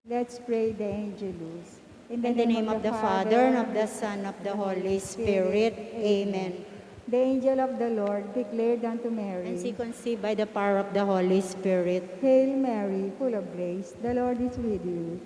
Let's pray the Angelus. In the name of the Father, and of the Son, and of the Holy Spirit. Amen. The angel of the Lord declared unto Mary, And she conceived by the power of the Holy Spirit. Hail Mary, full of grace, the Lord is with you.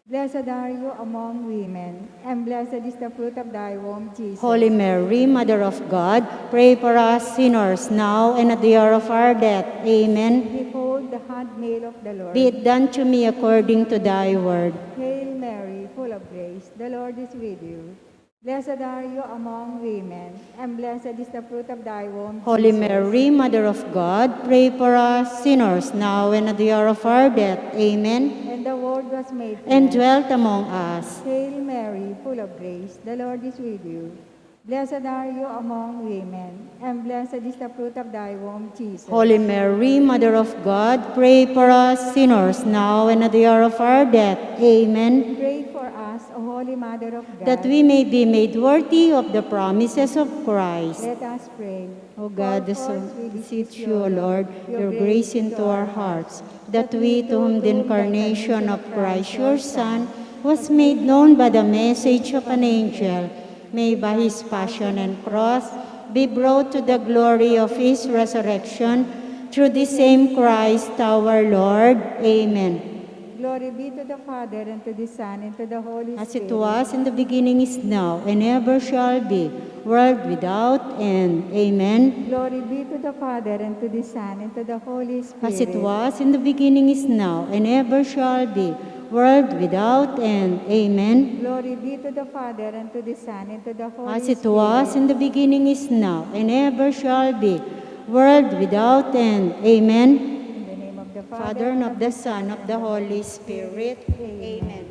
Blessed are you among women, and blessed is the fruit of thy womb, Jesus. Holy Mary, Mother of God, pray for us sinners, now and at the hour of our death. Amen. Behold the handmaid of the Lord. Be it done to me according to thy word. Hail Mary, full of grace, the Lord is with you. Blessed are you among women, and blessed is the fruit of thy womb, Holy Jesus. Mary, Mother of God, pray for us sinners, now and at the hour of our death. Amen. And the Word was made And flesh. dwelt among us. Hail Mary, full of grace, the Lord is with you. Blessed are you among women, and blessed is the fruit of thy womb, Jesus. Holy Mary, Mother of God, pray for us sinners, now and at the hour of our death. Amen. Pray for us, O Holy Mother of God, That we may be made worthy of the promises of Christ. Let us pray. O God, the Call Son, forth, we beseech beseech you, O Lord, your grace into our hearts, that we, to whom the incarnation of Christ, your Son, was made known by the message of an angel, may by his passion and cross be brought to the glory of his resurrection, through the same Christ our Lord. Amen. Glory be to the Father, and to the Son, and to the Holy As Spirit. it was in the beginning, is now, and ever shall be, world without end. Amen. Glory be to the Father, and to the Son, and to the Holy Spirit. As it was in the beginning, is now, and ever shall be, world without end. Amen. Glory be to the Father, and to the Son, and to the Holy As it Spirit. was in the beginning, is now, and ever shall be, world without end. Amen. In the name of the Father, and of the Son, and of the Holy Spirit. Amen.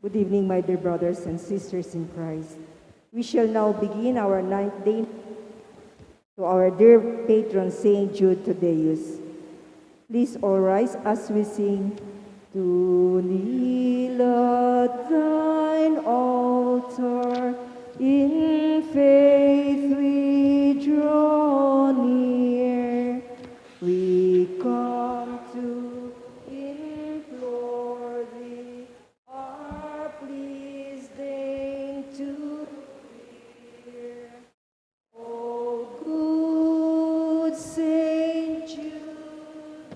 Good evening, my dear brothers and sisters in Christ. We shall now begin our ninth day to our dear patron, Saint Jude Tadeus. Please all rise as we sing, To kneel at thine altar, in faith we draw near. We come to implore thee, our pleas deign to hear. O good Saint Jude,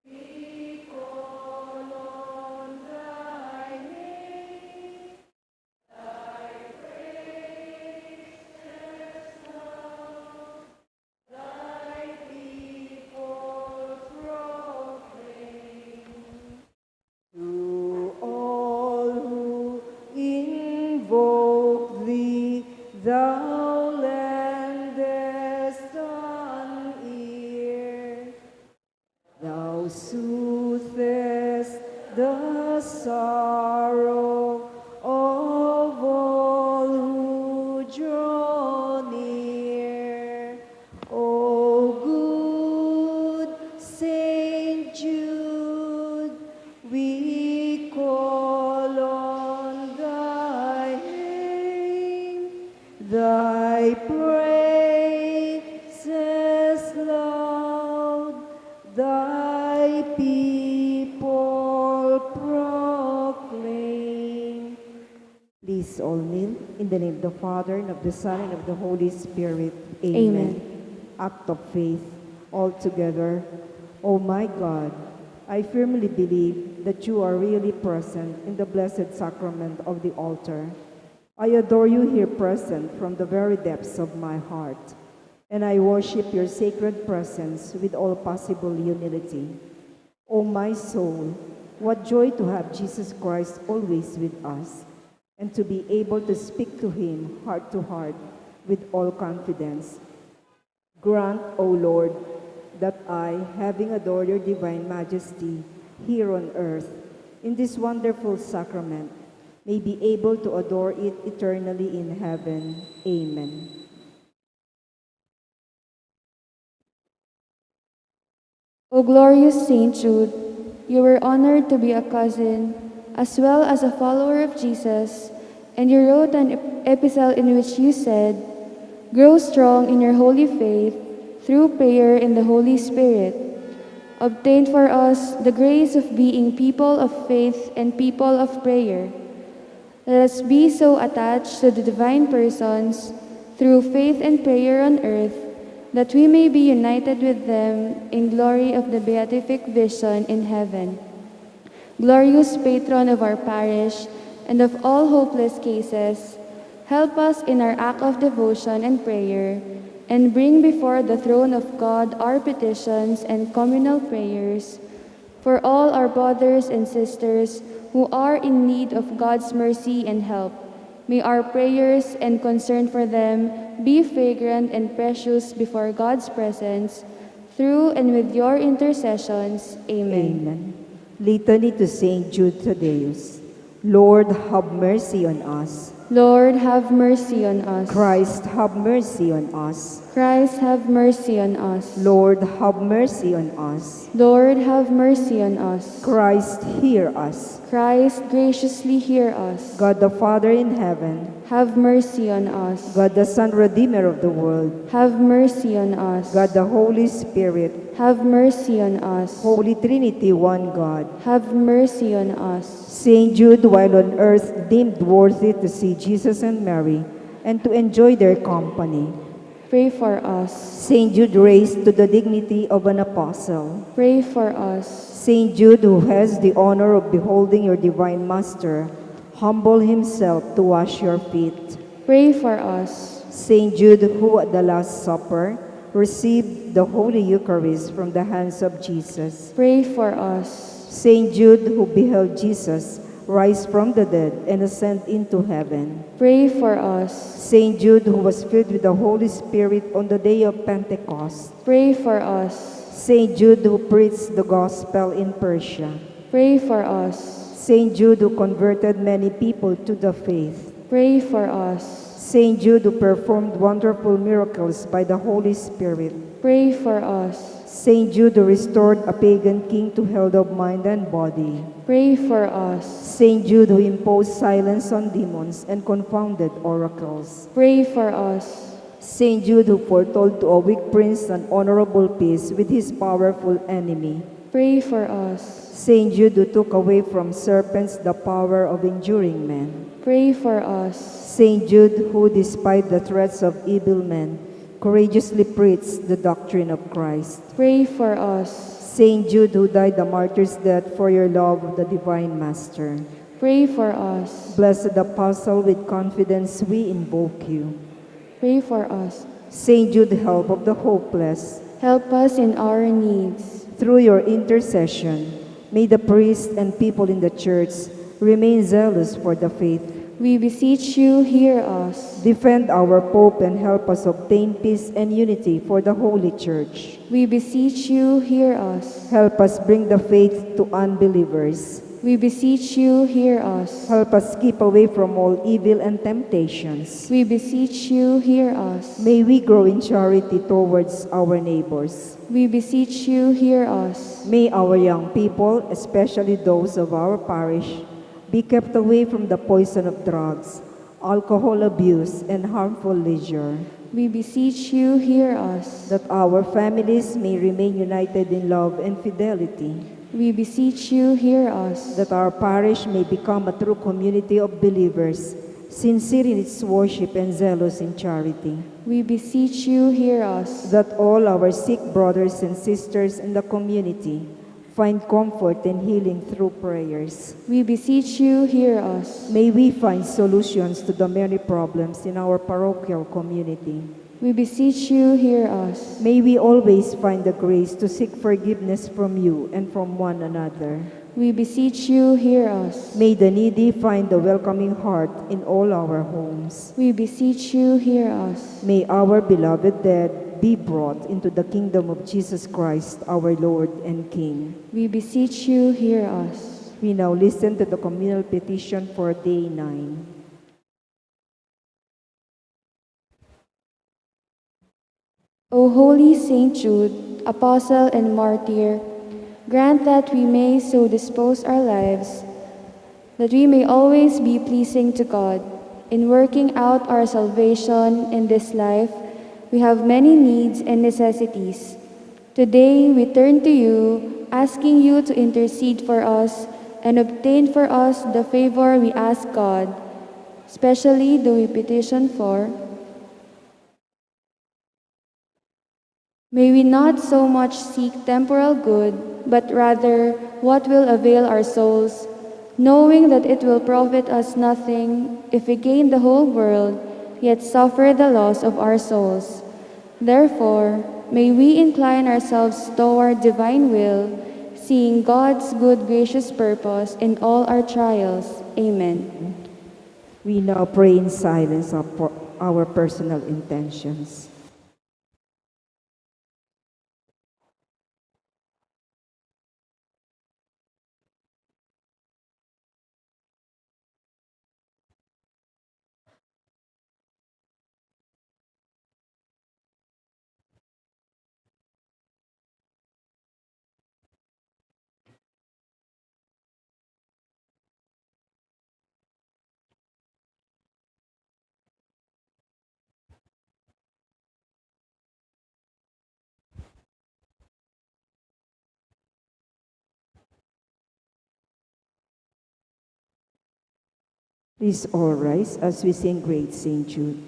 we call on thy name. Thy praises loud, thy people proclaim. To all who invoke thee, thou lendest an ear. Thou soothest the sorrow of all who draw near. O good Saint Jude, we call on thy name. Thy praises loud, thy people proclaim. Please all kneel in the name of the Father, and of the Son, and of the Holy Spirit. Amen. Act of faith, all together. O my God, I firmly believe that you are really present in the blessed sacrament of the altar. I adore you here present from the very depths of my heart, and I worship your sacred presence with all possible humility. O my soul, what joy to have Jesus Christ always with us, and to be able to speak to him heart to heart with all confidence. Grant, O Lord, that I, having adored your divine majesty here on earth, in this wonderful sacrament, may be able to adore it eternally in heaven. Amen. O glorious Saint Jude, you were honored to be a cousin as well as a follower of Jesus, and you wrote an epistle in which you said, "Grow strong in your holy faith through prayer in the Holy Spirit. Obtain for us the grace of being people of faith and people of prayer. Let us be so attached to the divine persons through faith and prayer on earth that we may be united with them in glory of the beatific vision in heaven. Glorious patron of our parish and of all hopeless cases, help us in our act of devotion and prayer, and bring before the throne of God our petitions and communal prayers for all our brothers and sisters who are in need of God's mercy and help. May our prayers and concern for them be fragrant and precious before God's presence, through and with your intercessions. Amen. Amen. Litany to Saint Jude Thaddeus. Lord, have mercy on us. Lord, have mercy on us. Christ, have mercy on us. Christ, have mercy on us. Lord, have mercy on us. Lord, have mercy on us. Christ, hear us. Christ, graciously hear us. God the Father in heaven, Have mercy on us. God the Son, Redeemer of the world, Have mercy on us. God the Holy Spirit, Have mercy on us. Holy Trinity, one God. Have mercy on us. Saint Jude, while on earth, deemed worthy to see Jesus and Mary and to enjoy their company. Pray for us. Saint Jude, raised to the dignity of an apostle. Pray for us. Saint Jude, who has the honor of beholding your divine Master, humble himself to wash your feet. Pray for us. Saint Jude, who at the Last Supper received the Holy Eucharist from the hands of Jesus. Pray for us. Saint Jude, who beheld Jesus rise from the dead and ascend into heaven. Pray for us. Saint Jude, who was filled with the Holy Spirit on the day of Pentecost. Pray for us. Saint Jude, who preached the gospel in Persia. Pray for us. Saint Jude, who converted many people to the faith. Pray for us. Saint Jude, who performed wonderful miracles by the Holy Spirit. Pray for us. Saint Jude, who restored a pagan king to health of mind and body. Pray for us. Saint Jude, who imposed silence on demons and confounded oracles. Pray for us. Saint Jude, who foretold to a weak prince an honorable peace with his powerful enemy. Pray for us. Saint Jude, who took away from serpents the power of injuring men. Pray for us. Saint Jude, who, despite the threats of evil men, courageously preached the doctrine of Christ. Pray for us. Saint Jude, who died a martyr's death for your love of the divine Master. Pray for us. Blessed Apostle, with confidence we invoke you. Pray for us. Saint Jude, help of the hopeless, Help us in our needs. through your intercession, may the priests and people in the Church remain zealous for the faith. We beseech you, hear us. Defend our Pope and help us obtain peace and unity for the Holy Church. We beseech you, hear us. Help us bring the faith to unbelievers. We beseech you, hear us. Help us keep away from all evil and temptations. We beseech you, hear us. May we grow in charity towards our neighbors. We beseech you, hear us. May our young people, especially those of our parish, be kept away from the poison of drugs, alcohol abuse, and harmful leisure. We beseech you, hear us. That our families may remain united in love and fidelity. We beseech you, hear us. That our parish may become a true community of believers, sincere in its worship and zealous in charity. We beseech you, hear us. That all our sick brothers and sisters in the community find comfort and healing through prayers. We beseech you, hear us. May we find solutions to the many problems in our parochial community. We beseech you, hear us. May we always find the grace to seek forgiveness from you and from one another. We beseech you, hear us. May the needy find the welcoming heart in all our homes. We beseech you, hear us. May our beloved dead be brought into the kingdom of Jesus Christ, our Lord and King. We beseech you, hear us. We now listen to the communal petition for day 9. O holy Saint Jude, apostle and martyr, grant that we may so dispose our lives that we may always be pleasing to God. In working out our salvation in this life, we have many needs and necessities. Today, we turn to you, asking you to intercede for us and obtain for us the favor we ask God. Especially do we petition for. May we not so much seek temporal good, but rather what will avail our souls, knowing that it will profit us nothing if we gain the whole world, yet suffer the loss of our souls. Therefore, may we incline ourselves toward divine will, seeing God's good gracious purpose in all our trials. Amen. We now pray in silence for our personal intentions. Please all rise as we sing Great Saint Jude.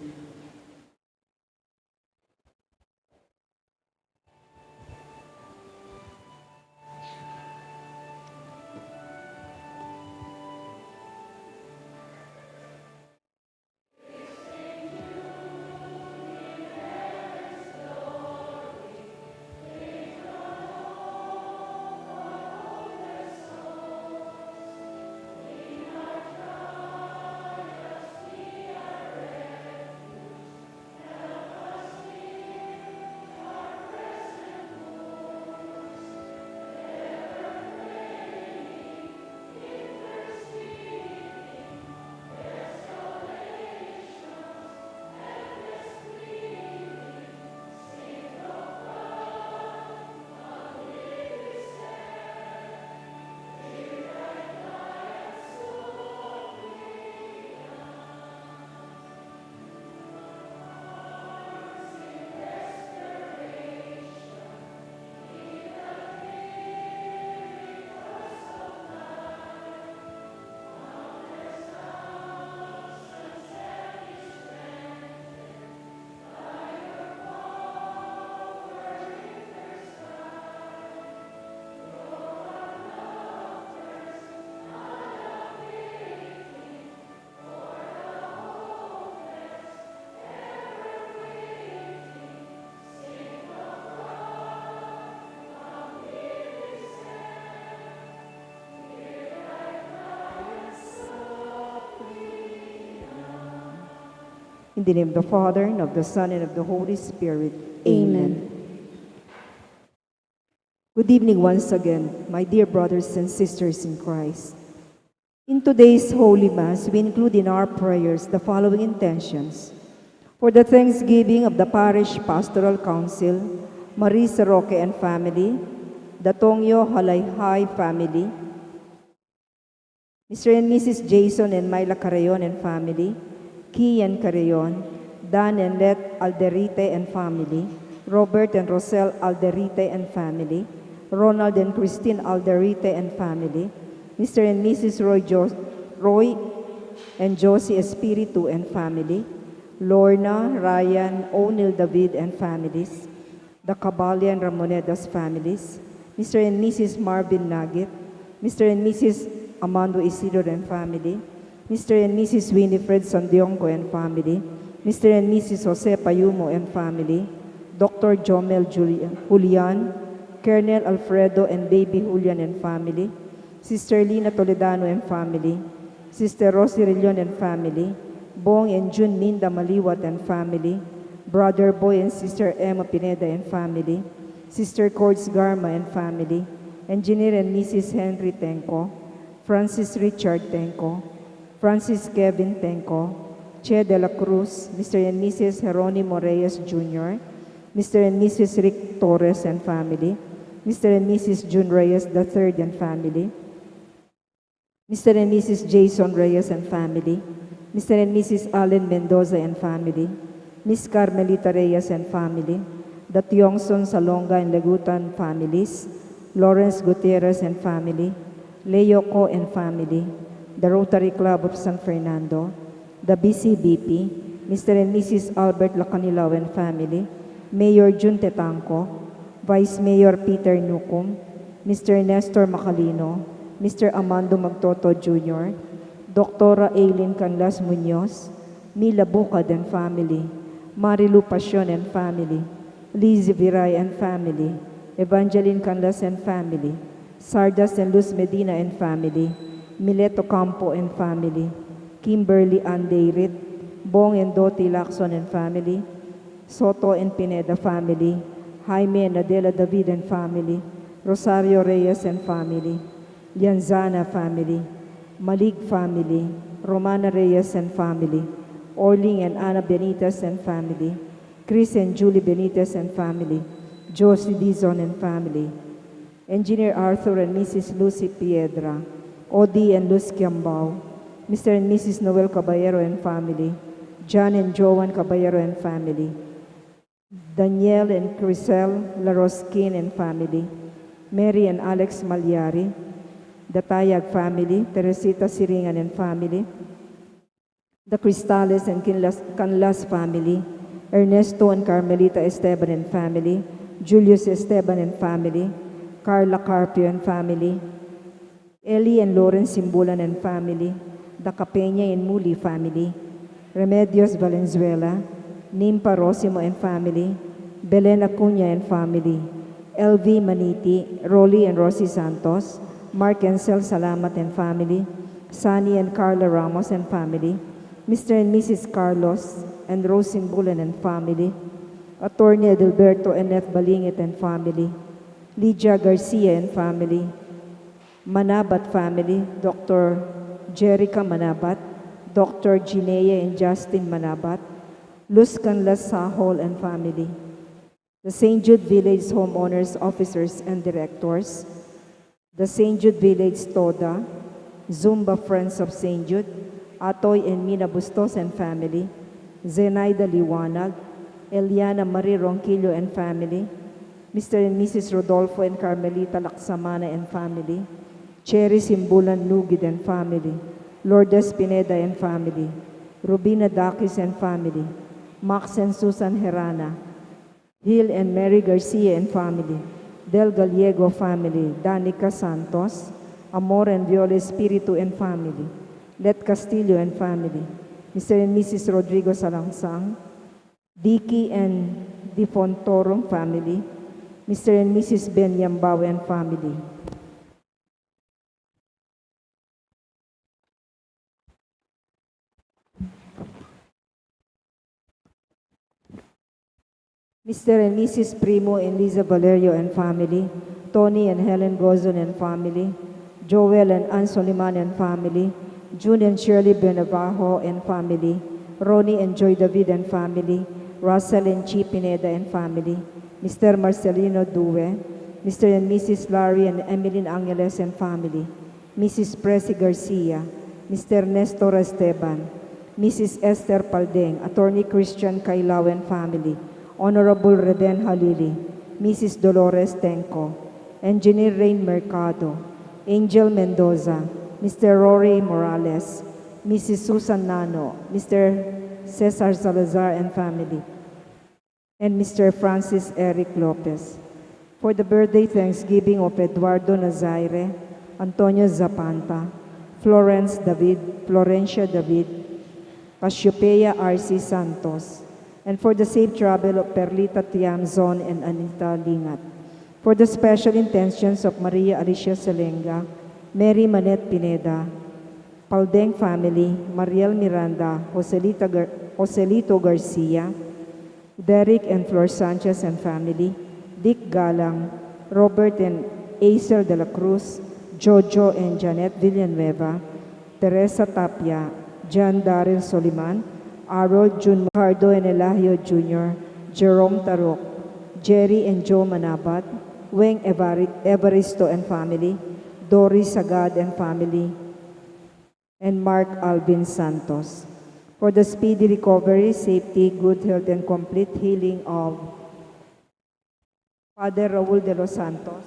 In the name of the Father, and of the Son, and of the Holy Spirit. Amen. Good evening once again, my dear brothers and sisters in Christ. In today's Holy Mass, we include in our prayers the following intentions. For the thanksgiving of the Parish Pastoral Council, Marisa Roque and family, the Tongyo Halayhay family, Mr. and Mrs. Jason and Myla Carayon and family, Kian Carayon, Dan and Let Alderite and family, Robert and Rosel Alderite and family, Ronald and Christine Alderite and family, Mr. and Mrs. Roy and Josie Espiritu and family, Lorna, Ryan, O'Neill David and families, the Cabalian Ramonedas families, Mr. and Mrs. Marvin Nugget, Mr. and Mrs. Amando Isidro and family, Mr. and Mrs. Winifred Sandiongo and family, Mr. and Mrs. Jose Payumo and family, Dr. Jomel Julian, Colonel Alfredo and baby Julian and family, Sister Lina Toledano and family, Sister Rosie Rillion and family, Bong and June Minda Maliwat and family, Brother Boy and Sister Emma Pineda and family, Sister Cords Garma and family, Engineer and Mrs. Henry Tenko, Francis Richard Tenko, Francis Kevin Tenko, Che de la Cruz, Mr. and Mrs. Jeronimo Reyes Jr., Mr. and Mrs. Rick Torres and family, Mr. and Mrs. June Reyes III and family, Mr. and Mrs. Jason Reyes and family, Mr. and Mrs. Allen Mendoza and family, Miss Carmelita Reyes and family, the Tiongson Salonga and Legutan families, Lawrence Gutierrez and family, Leo Co and family, the Rotary Club of San Fernando, the BCBP, Mr. and Mrs. Albert Lacanilao and family, Mayor Jun Tetanco, Vice Mayor Peter Nucum, Mr. Nestor Macalino, Mr. Amando Magtoto Jr., Dr. Aileen Canlas Muñoz, Mila Bucad and family, Marilu Pasion and family, Lizzie Viray and family, Evangeline Canlas and family, Sardas and Luz Medina and family, Mileto Campo and family, Kimberly Andeirit, Bong and Doti Lacson and family, Soto and Pineda family, Jaime and Adela David and family, Rosario Reyes and family, Lianzana family, Malig family, Romana Reyes and family, Orling and Ana Benitez and family, Chris and Julie Benitez and family, Josie Dizon and family, Engineer Arthur and Mrs. Lucy Piedra, Odi and Luz Kiambao, Mr. and Mrs. Noel Caballero and family, John and Joan Caballero and family, Danielle and Crisel Laroskin and family, Mary and Alex Malyari, the Tayag family, Teresita Siringan and family, the Cristales and Canlas family, Ernesto and Carmelita Esteban and family, Julius Esteban and family, Carla Carpio and family, Eli and Lawrence Simbulan and family, the Capeña and Muli family, Remedios Valenzuela, Nimpa Rosimo and family, Belen Acuña and family, LV Maniti, Rolly and Rosie Santos, Mark and Sel Salamat and family, Sunny and Carla Ramos and family, Mr. and Mrs. Carlos and Rose Simbulan and family, Attorney Adalberto and F. Balingit and family, Lydia Garcia and family, Manabat family, Dr. Jerica Manabat, Dr. Ginea and Justin Manabat, Luz Canlas Sahol and family, the St. Jude Village homeowners, officers, and directors, the St. Jude Village Toda, Zumba Friends of St. Jude, Atoy and Mina Bustos and family, Zenaida Liwanag, Eliana Marie Ronquillo and family, Mr. and Mrs. Rodolfo and Carmelita Laksamana and family, Cherry Simbulan Nugid and family, Lourdes Pineda and family, Rubina Dakis and family, Max and Susan Herana, Hill and Mary Garcia and family, Del Gallego family, Danica Santos, Amor and Viola Espiritu and family, Let Castillo and family, Mr. and Mrs. Rodrigo Salangsang, Dicky and Di Fontorum family, Mr. and Mrs. Ben Yambao and family. Mr. and Mrs. Primo and Liza Valerio and family, Tony and Helen Gozon and family, Joel and Ann Soliman and family, June and Shirley Benabajo and family, Ronnie and Joy David and family, Russell and Chi Pineda and family, Mr. Marcelino Due, Mr. and Mrs. Larry and Emeline Angeles and family, Mrs. Presi Garcia, Mr. Nestor Esteban, Mrs. Esther Paldeng, Attorney Christian Kailao and family, Honorable Reden Halili, Mrs. Dolores Tenco, Engineer Rain Mercado, Angel Mendoza, Mr. Rory Morales, Mrs. Susan Nano, Mr. Cesar Salazar and family, and Mr. Francis Eric Lopez. For the birthday thanksgiving of Eduardo Nazaire, Antonio Zapanta, Florence David, Florencia David, Cassiopeia R.C. Santos, and for the safe travel of Perlita Tiamzon and Anita Lingat. For the special intentions of Maria Alicia Selenga, Mary Manette Pineda, Paldeng family, Mariel Miranda, Joselito Garcia, Derek and Flor Sanchez and family, Dick Galang, Robert and Acer de la Cruz, Jojo and Janet Villanueva, Teresa Tapia, John Daryl Soliman, Harold Jun Ricardo and Elahio Jr., Jerome Tarok, Jerry and Joe Manabat, Weng Evaristo and family, Doris Sagad and family, and Mark Alvin Santos. For the speedy recovery, safety, good health, and complete healing of Father Raul de los Santos,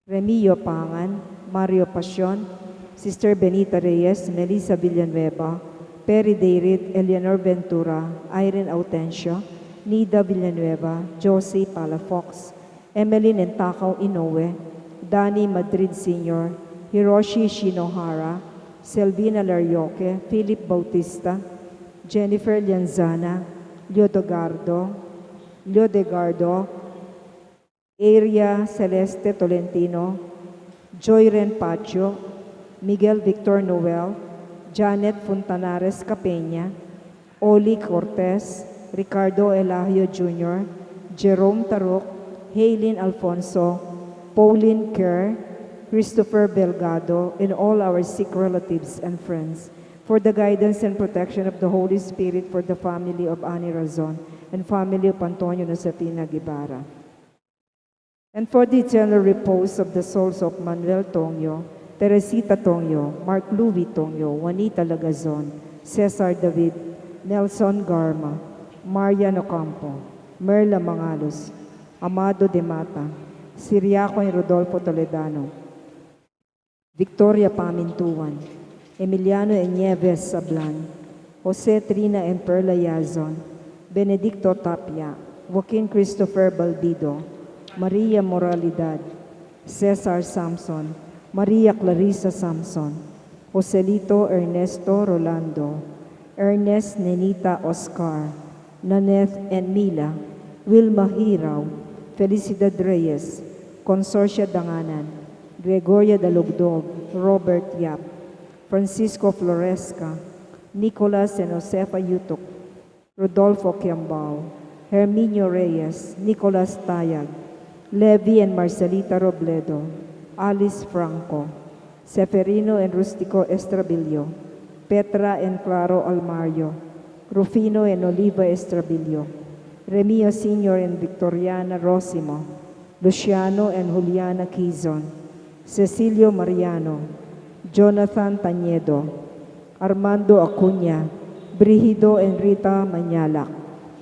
Remillo Pangan, Mario Pasion, Sister Benita Reyes, Melissa Villanueva, Perry Deirit, Eleanor Ventura, Irene Autencio, Nida Villanueva, Josie Palafox, Emeline Entakaw Inoue, Danny Madrid Sr., Hiroshi Shinohara, Selvina Larioque, Philip Bautista, Jennifer Lianzana, Leodegardo, Aria Celeste Tolentino, Joyren Pacho, Miguel Victor Noel, Janet Fontanares Capeña, Oli Cortez, Ricardo Elahio Jr., Jerome Tarok, Haylin Alfonso, Pauline Kerr, Christopher Belgado, and all our sick relatives and friends, for the guidance and protection of the Holy Spirit for the family of Ani Razon and family of Antonio Nosefina Guevara, and for the eternal repose of the souls of Manuel Tongyo, Teresita Tongyo, Mark Louis Tongyo, Juanita Lagazon, Cesar David, Nelson Garma, Marian Ocampo, Merla Mangalos, Amado de Mata, Siriaco and Rodolfo Toledano, Victoria Pamintuan, Emiliano and Nieves Sablan, Jose Trina and Perla Yazon, Benedicto Tapia, Joaquin Christopher Baldido, Maria Moralidad, Cesar Samson, Maria Clarissa Samson, Joselito Ernesto Rolando, Ernest Nenita Oscar, Naneth and Mila, Wilma Hiraw, Felicidad Reyes, Consorcia Danganan, Gregoria Dalugdog, Robert Yap, Francisco Floresca, Nicolas and Josefa Yutok, Rodolfo Quiambao, Herminio Reyes, Nicolas Tayag, Levi and Marcelita Robledo, Alice Franco, Seferino and Rustico Estrabillo, Petra and Claro Almario, Rufino and Oliva Estrabillo, Remio Sr. and Victoriana Rosimo, Luciano and Juliana Quizon, Cecilio Mariano, Jonathan Tañedo, Armando Acuña, Brigido and Rita Mañalac,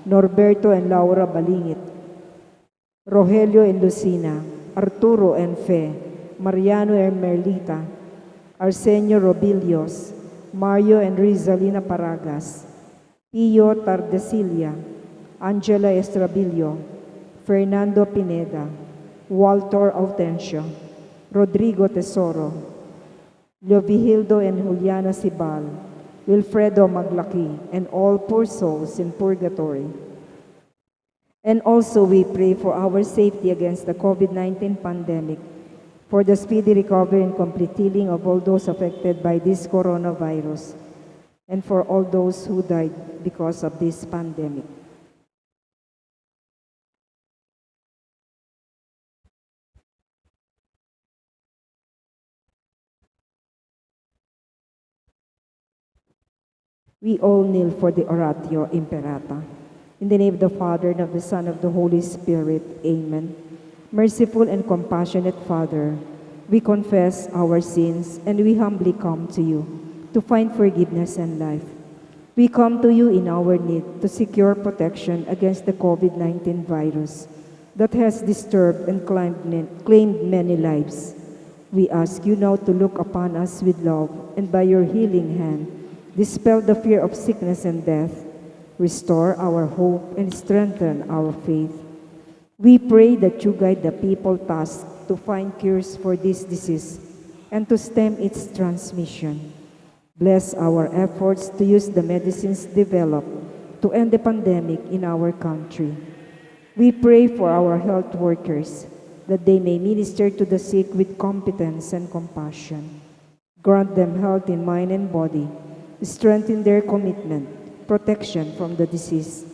Norberto and Laura Balingit, Rogelio and Lucina, Arturo and Fe, Mariano and Merlita, Arsenio Robilios, Mario and Rizalina Paragas, Pio Tardesilia, Angela Estrabillo, Fernando Pineda, Walter Autencio, Rodrigo Tesoro, Leovigildo and Juliana Sibal, Wilfredo Maglaki, and all poor souls in purgatory. And also we pray for our safety against the COVID-19 pandemic, for the speedy recovery and complete healing of all those affected by this coronavirus, and for all those who died because of this pandemic. We all kneel for the Oratio Imperata. In the name of the Father, and of the Son, and of the Holy Spirit. Amen. Merciful and compassionate Father, we confess our sins and we humbly come to you to find forgiveness and life. We come to you in our need to secure protection against the COVID-19 virus that has disturbed and claimed many lives. We ask you now to look upon us with love and by your healing hand, dispel the fear of sickness and death, Restore our hope and strengthen our faith. We pray that you guide the people tasked to find cures for this disease and to stem its transmission. Bless our efforts to use the medicines developed to end the pandemic in our country. We pray for our health workers that they may minister to the sick with competence and compassion. Grant them health in mind and body, strengthen their commitment, protection from the disease.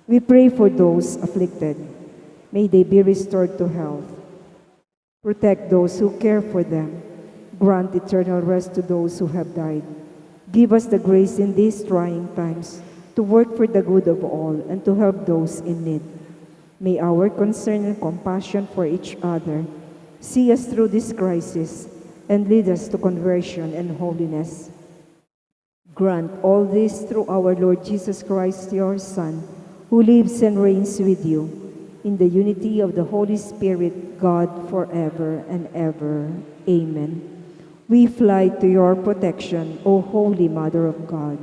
We pray for those afflicted. May they be restored to health. Protect those who care for them. Grant eternal rest to those who have died. Give us the grace in these trying times to work for the good of all and to help those in need. May our concern and compassion for each other see us through this crisis and lead us to conversion and holiness. Grant all this through our Lord Jesus Christ, your Son, who lives and reigns with you in the unity of the Holy Spirit, God, forever and ever. Amen. We fly to your protection, O Holy Mother of God.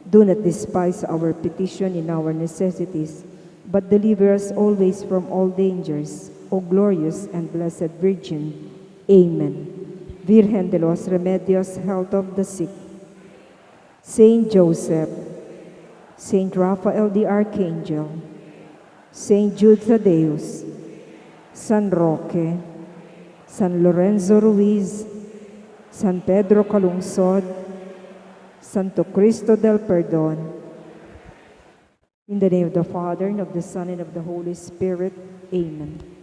Do not despise our petition in our necessities, but deliver us always from all dangers, O glorious and blessed Virgin. Amen. Virgen de los Remedios, health of the sick. Saint Joseph, Saint Raphael the Archangel, Saint Jude Thaddeus, San Roque, San Lorenzo Ruiz, San Pedro Calungsod, Santo Cristo del Perdón. In the name of the Father, and of the Son, and of the Holy Spirit. Amen.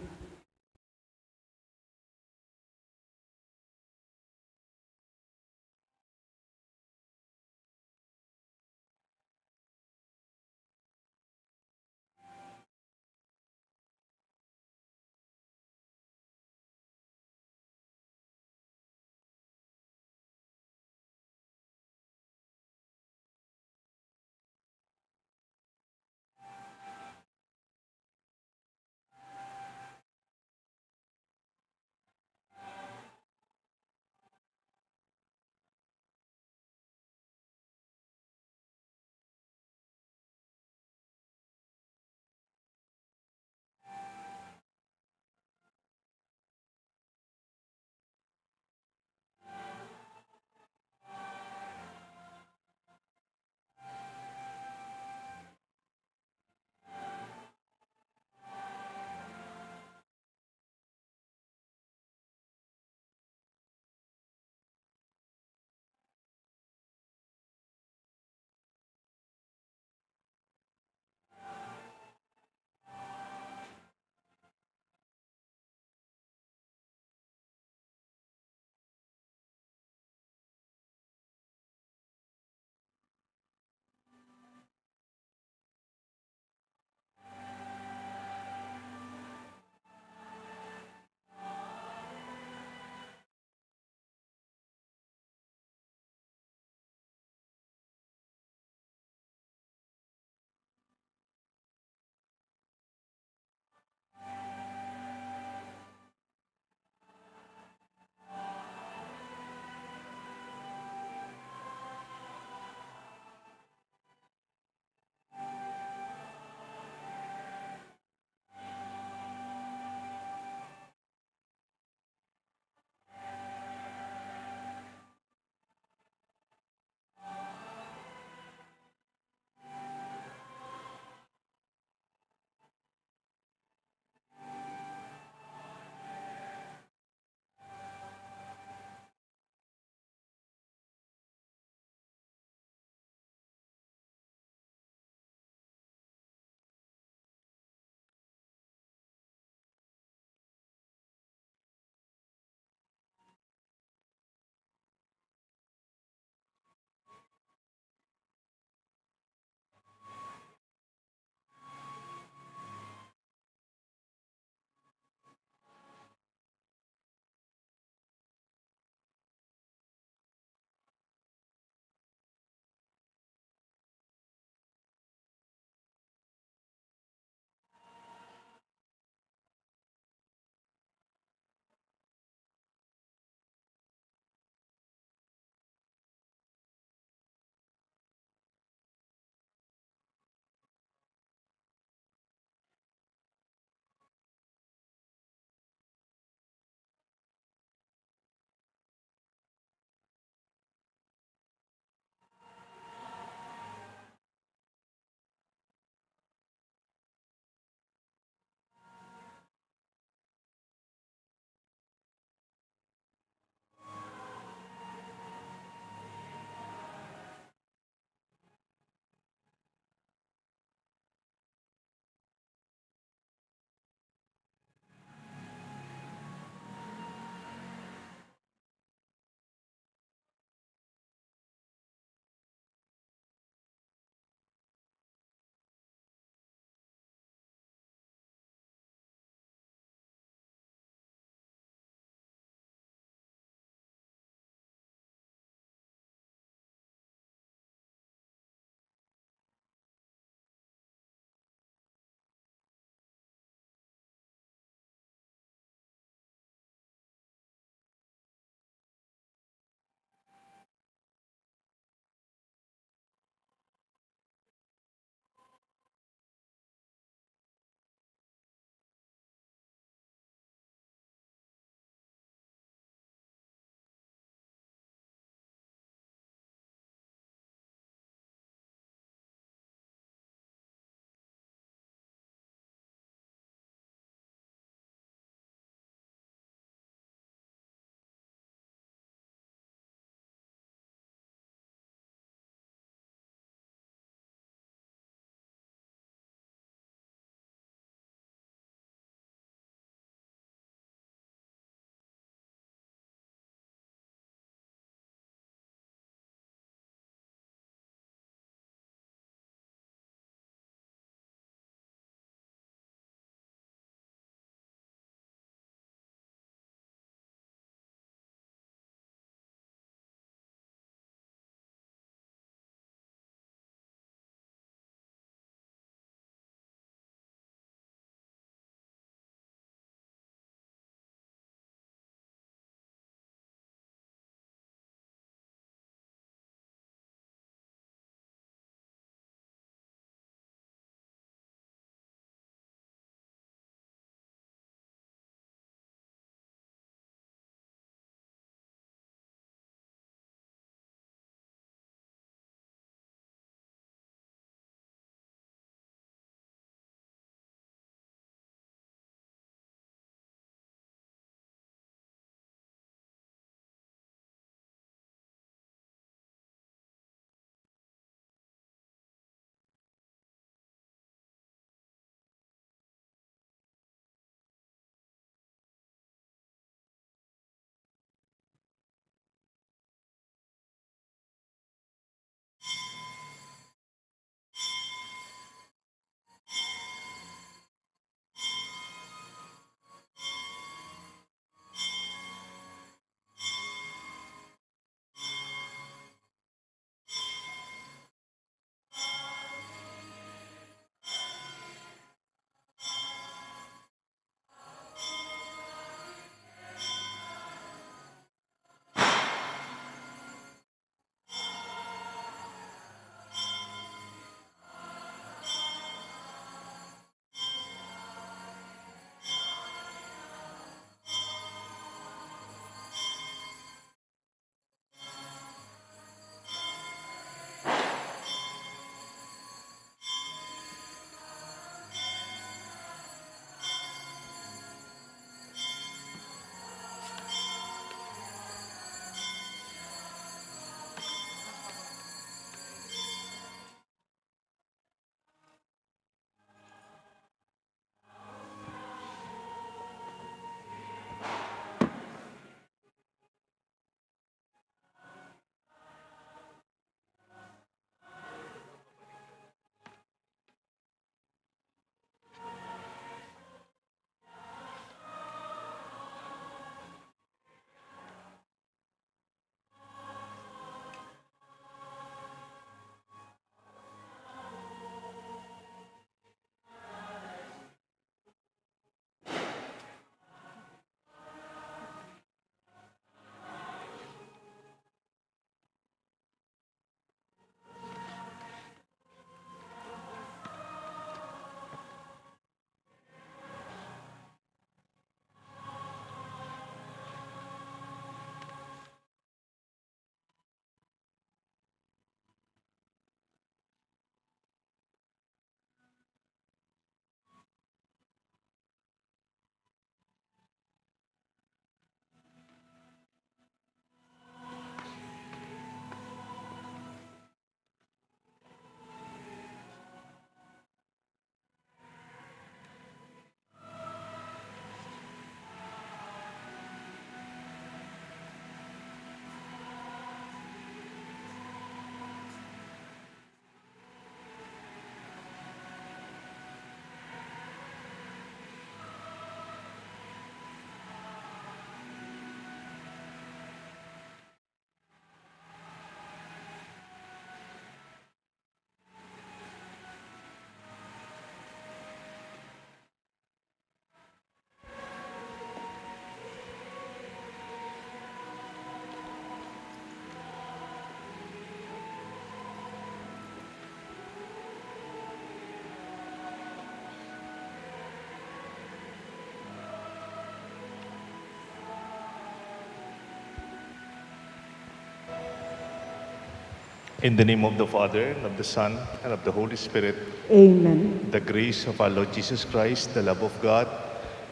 In the name of the Father, and of the Son, and of the Holy Spirit, Amen. the grace of our Lord Jesus Christ, the love of God,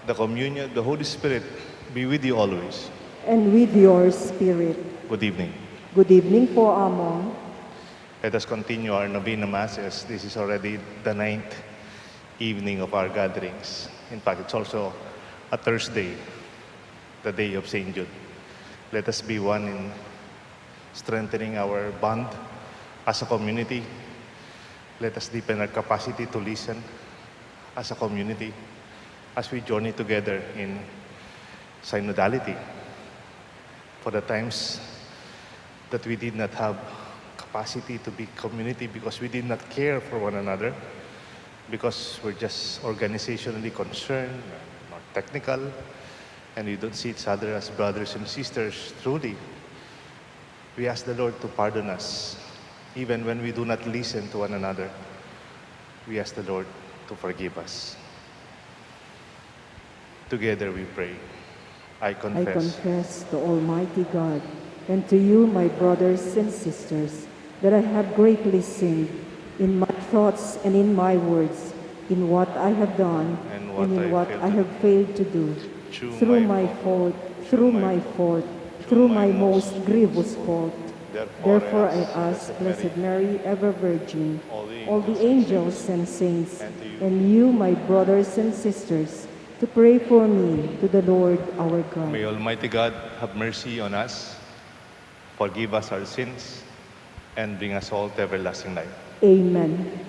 the communion of the Holy Spirit be with you always. And with your spirit. Good evening. Good evening po, Among. Let us continue our novena masses. This is already the 9th evening of our gatherings. In fact, it's also a Thursday, the day of St. Jude. Let us be one in strengthening our bond as a community. Let us deepen our capacity to listen as a community as we journey together in synodality. For the times that we did not have capacity to be community because we did not care for one another, because we're just organizationally concerned, not technical, and we don't see each other as brothers and sisters truly. We ask the Lord to pardon us, even when we do not listen to one another. We ask the Lord to forgive us. Together we pray. I I confess confess to Almighty God and to you, my brothers and sisters, that I have greatly sinned in my thoughts and in my words, in what I have done And and what in what I failed I to have failed to do, through my fault, through through my my fault, through through my my most grievous fault. Therefore I ask, Blessed Mary, ever Virgin, all the angels and saints, and you, my brothers and sisters, to pray for me to the Lord our God. May Almighty God have mercy on us, forgive us our sins, and bring us all to everlasting life. Amen.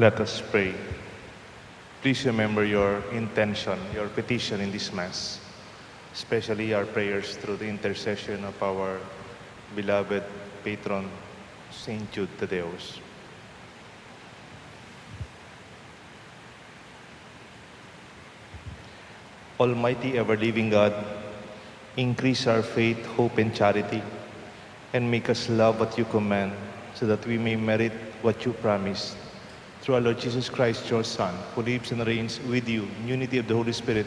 Let us pray. Please remember your intention, your petition in this Mass, especially our prayers through the intercession of our beloved patron, Saint Jude Tadeus. Almighty ever-living God, increase our faith, hope, and charity, and make us love what you command, so that we may merit what you promised. Through our Lord Jesus Christ, your Son, who lives and reigns with you in unity of the Holy Spirit,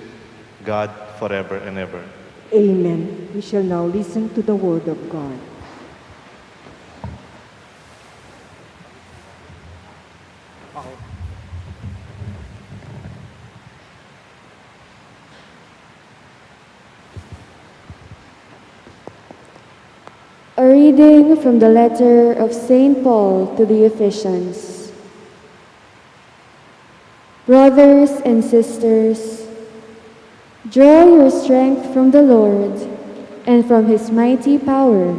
God, forever and ever. Amen. We shall now listen to the word of God. A reading from the letter of St. Paul to the Ephesians. Brothers and sisters, draw your strength from the Lord and from his mighty power.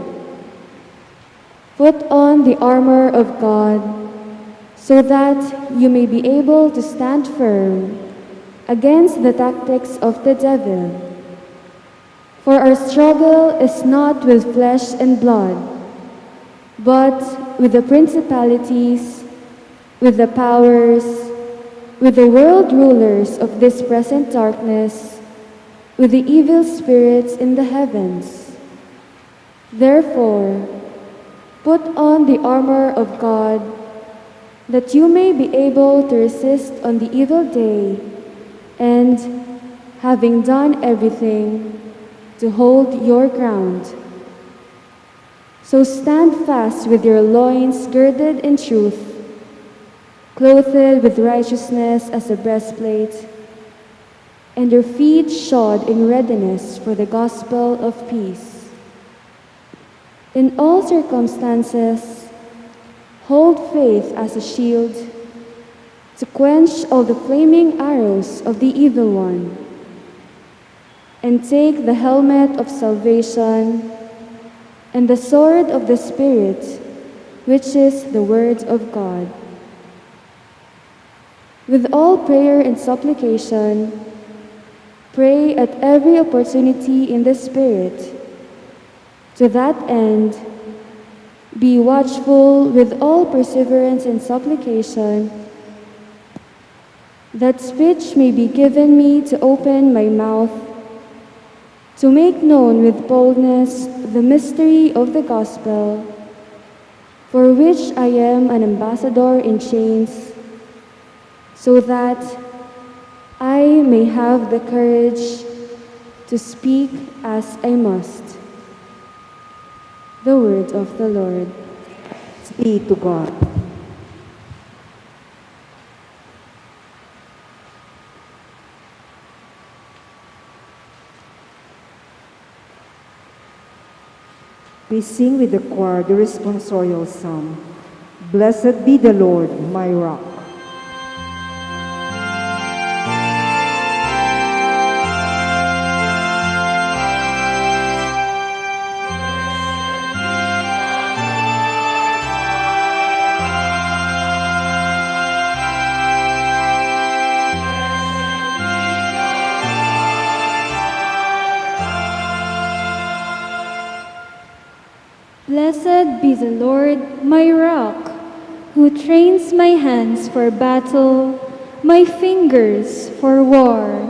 Put on the armor of God so that you may be able to stand firm against the tactics of the devil. For our struggle is not with flesh and blood, but with the principalities, with the powers, with the world rulers of this present darkness, with the evil spirits in the heavens. Therefore, put on the armor of God, that you may be able to resist on the evil day, and, having done everything, to hold your ground. So stand fast with your loins girded in truth, clothed with righteousness as a breastplate, and your feet shod in readiness for the gospel of peace. In all circumstances, hold faith as a shield to quench all the flaming arrows of the evil one, and take the helmet of salvation and the sword of the Spirit, which is the Word of God. With all prayer and supplication, pray at every opportunity in the Spirit. To that end, be watchful with all perseverance and supplication, that speech may be given me to open my mouth, to make known with boldness the mystery of the gospel, for which I am an ambassador in chains, so that I may have the courage to speak as I must. The word of the Lord. Be to God. We sing with the choir the responsorial psalm. Blessed be the Lord, my rock. Blessed be the Lord, my rock, who trains my hands for battle, my fingers for war.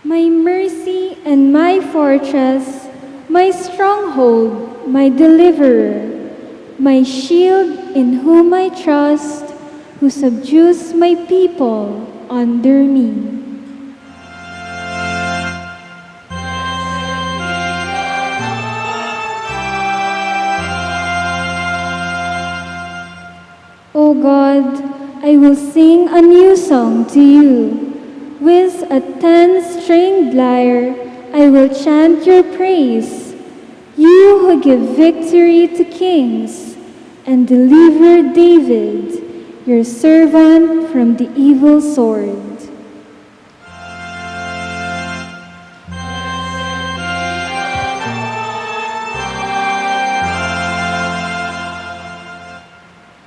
My mercy and my fortress, my stronghold, my deliverer, my shield in whom I trust, who subdues my people under me. O God, I will sing a new song to you. With a 10-stringed lyre, I will chant your praise. You who give victory to kings and deliver David, your servant, from the evil sword.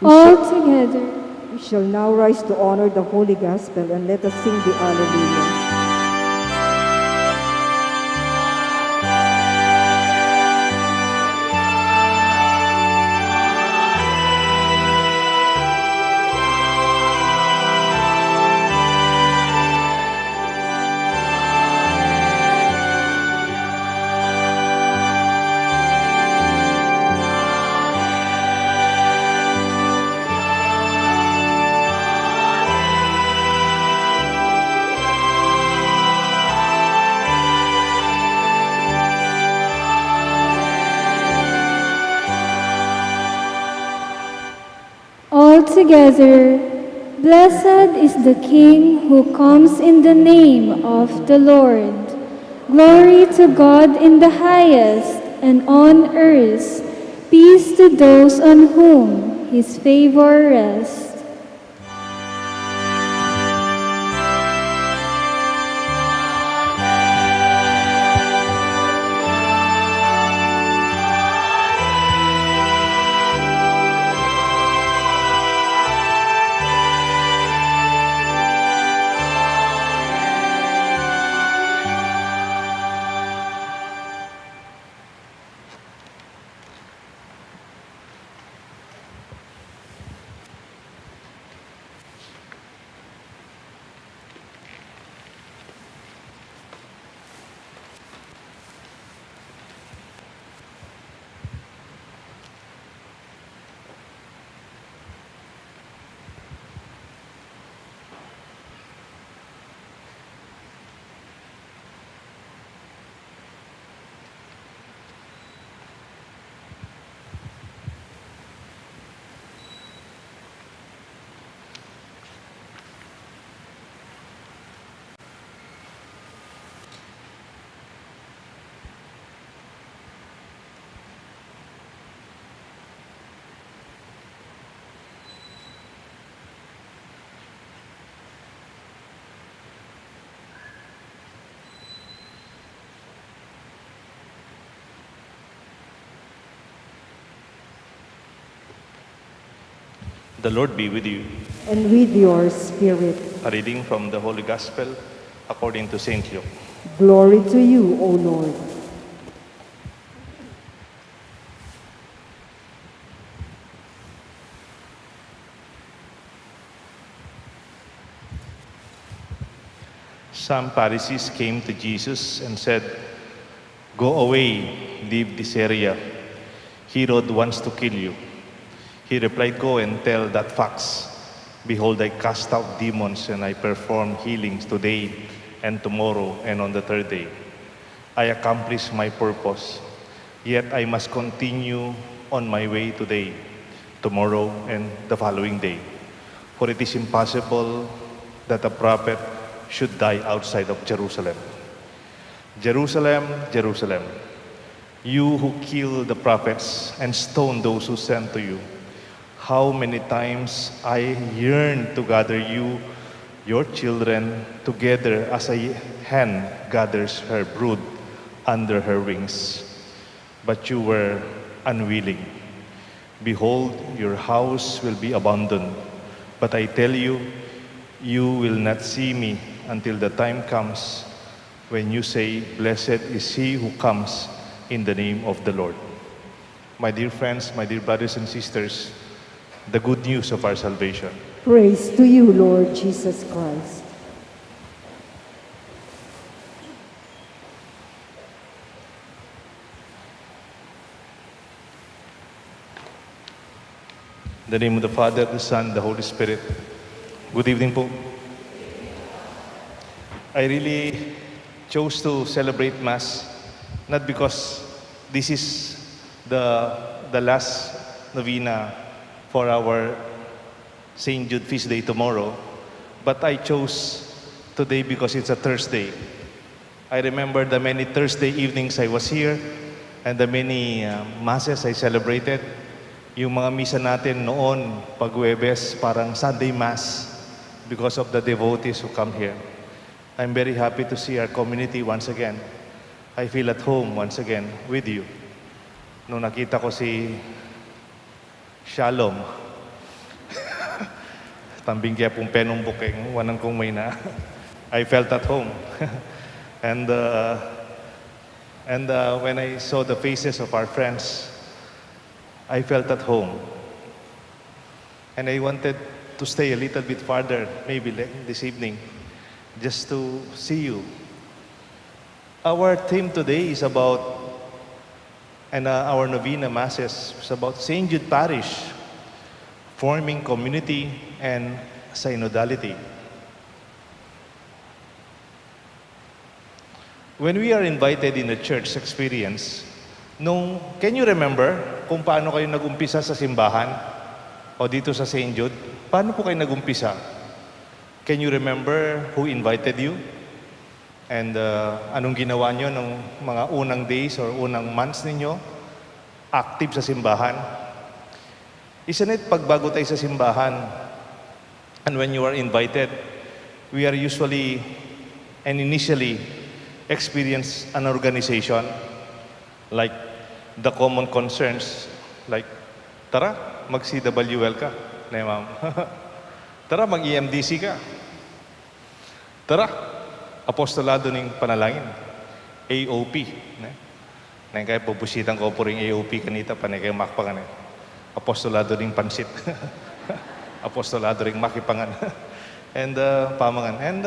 All together. We shall now rise to honor the Holy Gospel, and let us sing the Alleluia. All together. Blessed is the King who comes in the name of the Lord. Glory to God in the highest, and on earth peace to those on whom his favor rests. The Lord be with you. And with your spirit. A reading from the Holy Gospel according to St. Luke. Glory to you, O Lord. Some Pharisees came to Jesus and said, "Go away, leave this area. Herod wants to kill you." He replied, "Go and tell that fox, behold, I cast out demons and I perform healings today and tomorrow and on the third day. I accomplish my purpose, yet I must continue on my way today, tomorrow and the following day. For it is impossible that a prophet should die outside of Jerusalem. Jerusalem, Jerusalem, you who kill the prophets and stone those who sent to you. How many times I yearned to gather you, your children, together as a hen gathers her brood under her wings. But you were unwilling. Behold, your house will be abandoned. But I tell you, you will not see me until the time comes when you say, blessed is he who comes in the name of the Lord." My dear friends, my dear brothers and sisters, the good news of our salvation. Praise to you, Lord Jesus Christ. In the name of the Father, the Son, the Holy Spirit. Good evening po. I really chose to celebrate Mass not because this is the last novena for our St. Jude Feast Day tomorrow, but I chose today because it's a Thursday. I remember the many Thursday evenings I was here and the many Masses I celebrated. Yung mga misa natin noon, pag Huwebes, parang Sunday Mass because of the devotees who come here. I'm very happy to see our community once again. I feel at home once again with you. Nung nakita ko si Shalom, tambing kaya pong penong bukeng, wanan kong may na. I felt at home. and when I saw the faces of our friends, I felt at home. And I wanted to stay a little bit farther, maybe this evening, just to see you. Our theme today is about, and our novena masses is about St. Jude Parish, forming community and synodality. When we are invited in a church experience, can you remember kung paano kayo nag-umpisa sa simbahan o dito sa St. Jude? Paano po kayo nag-umpisa? Can you remember who invited you? And anong ginawa nyo nung mga unang days or unang months ninyo active sa simbahan? Isn't it pagbago tayo sa simbahan, and when you are invited, we are usually and initially experience an organization, like the common concerns, like, tara, mag-CWL ka, na ma'am. Tara, mag-EMDC ka. Tara, apostolado ng panalangin, AOP. Na kaya pupusitan ko po rin AOP kanita, panay kayo makpangan. Apostolado ng pansit. Apostolado rin makipangan. And pamangan. And,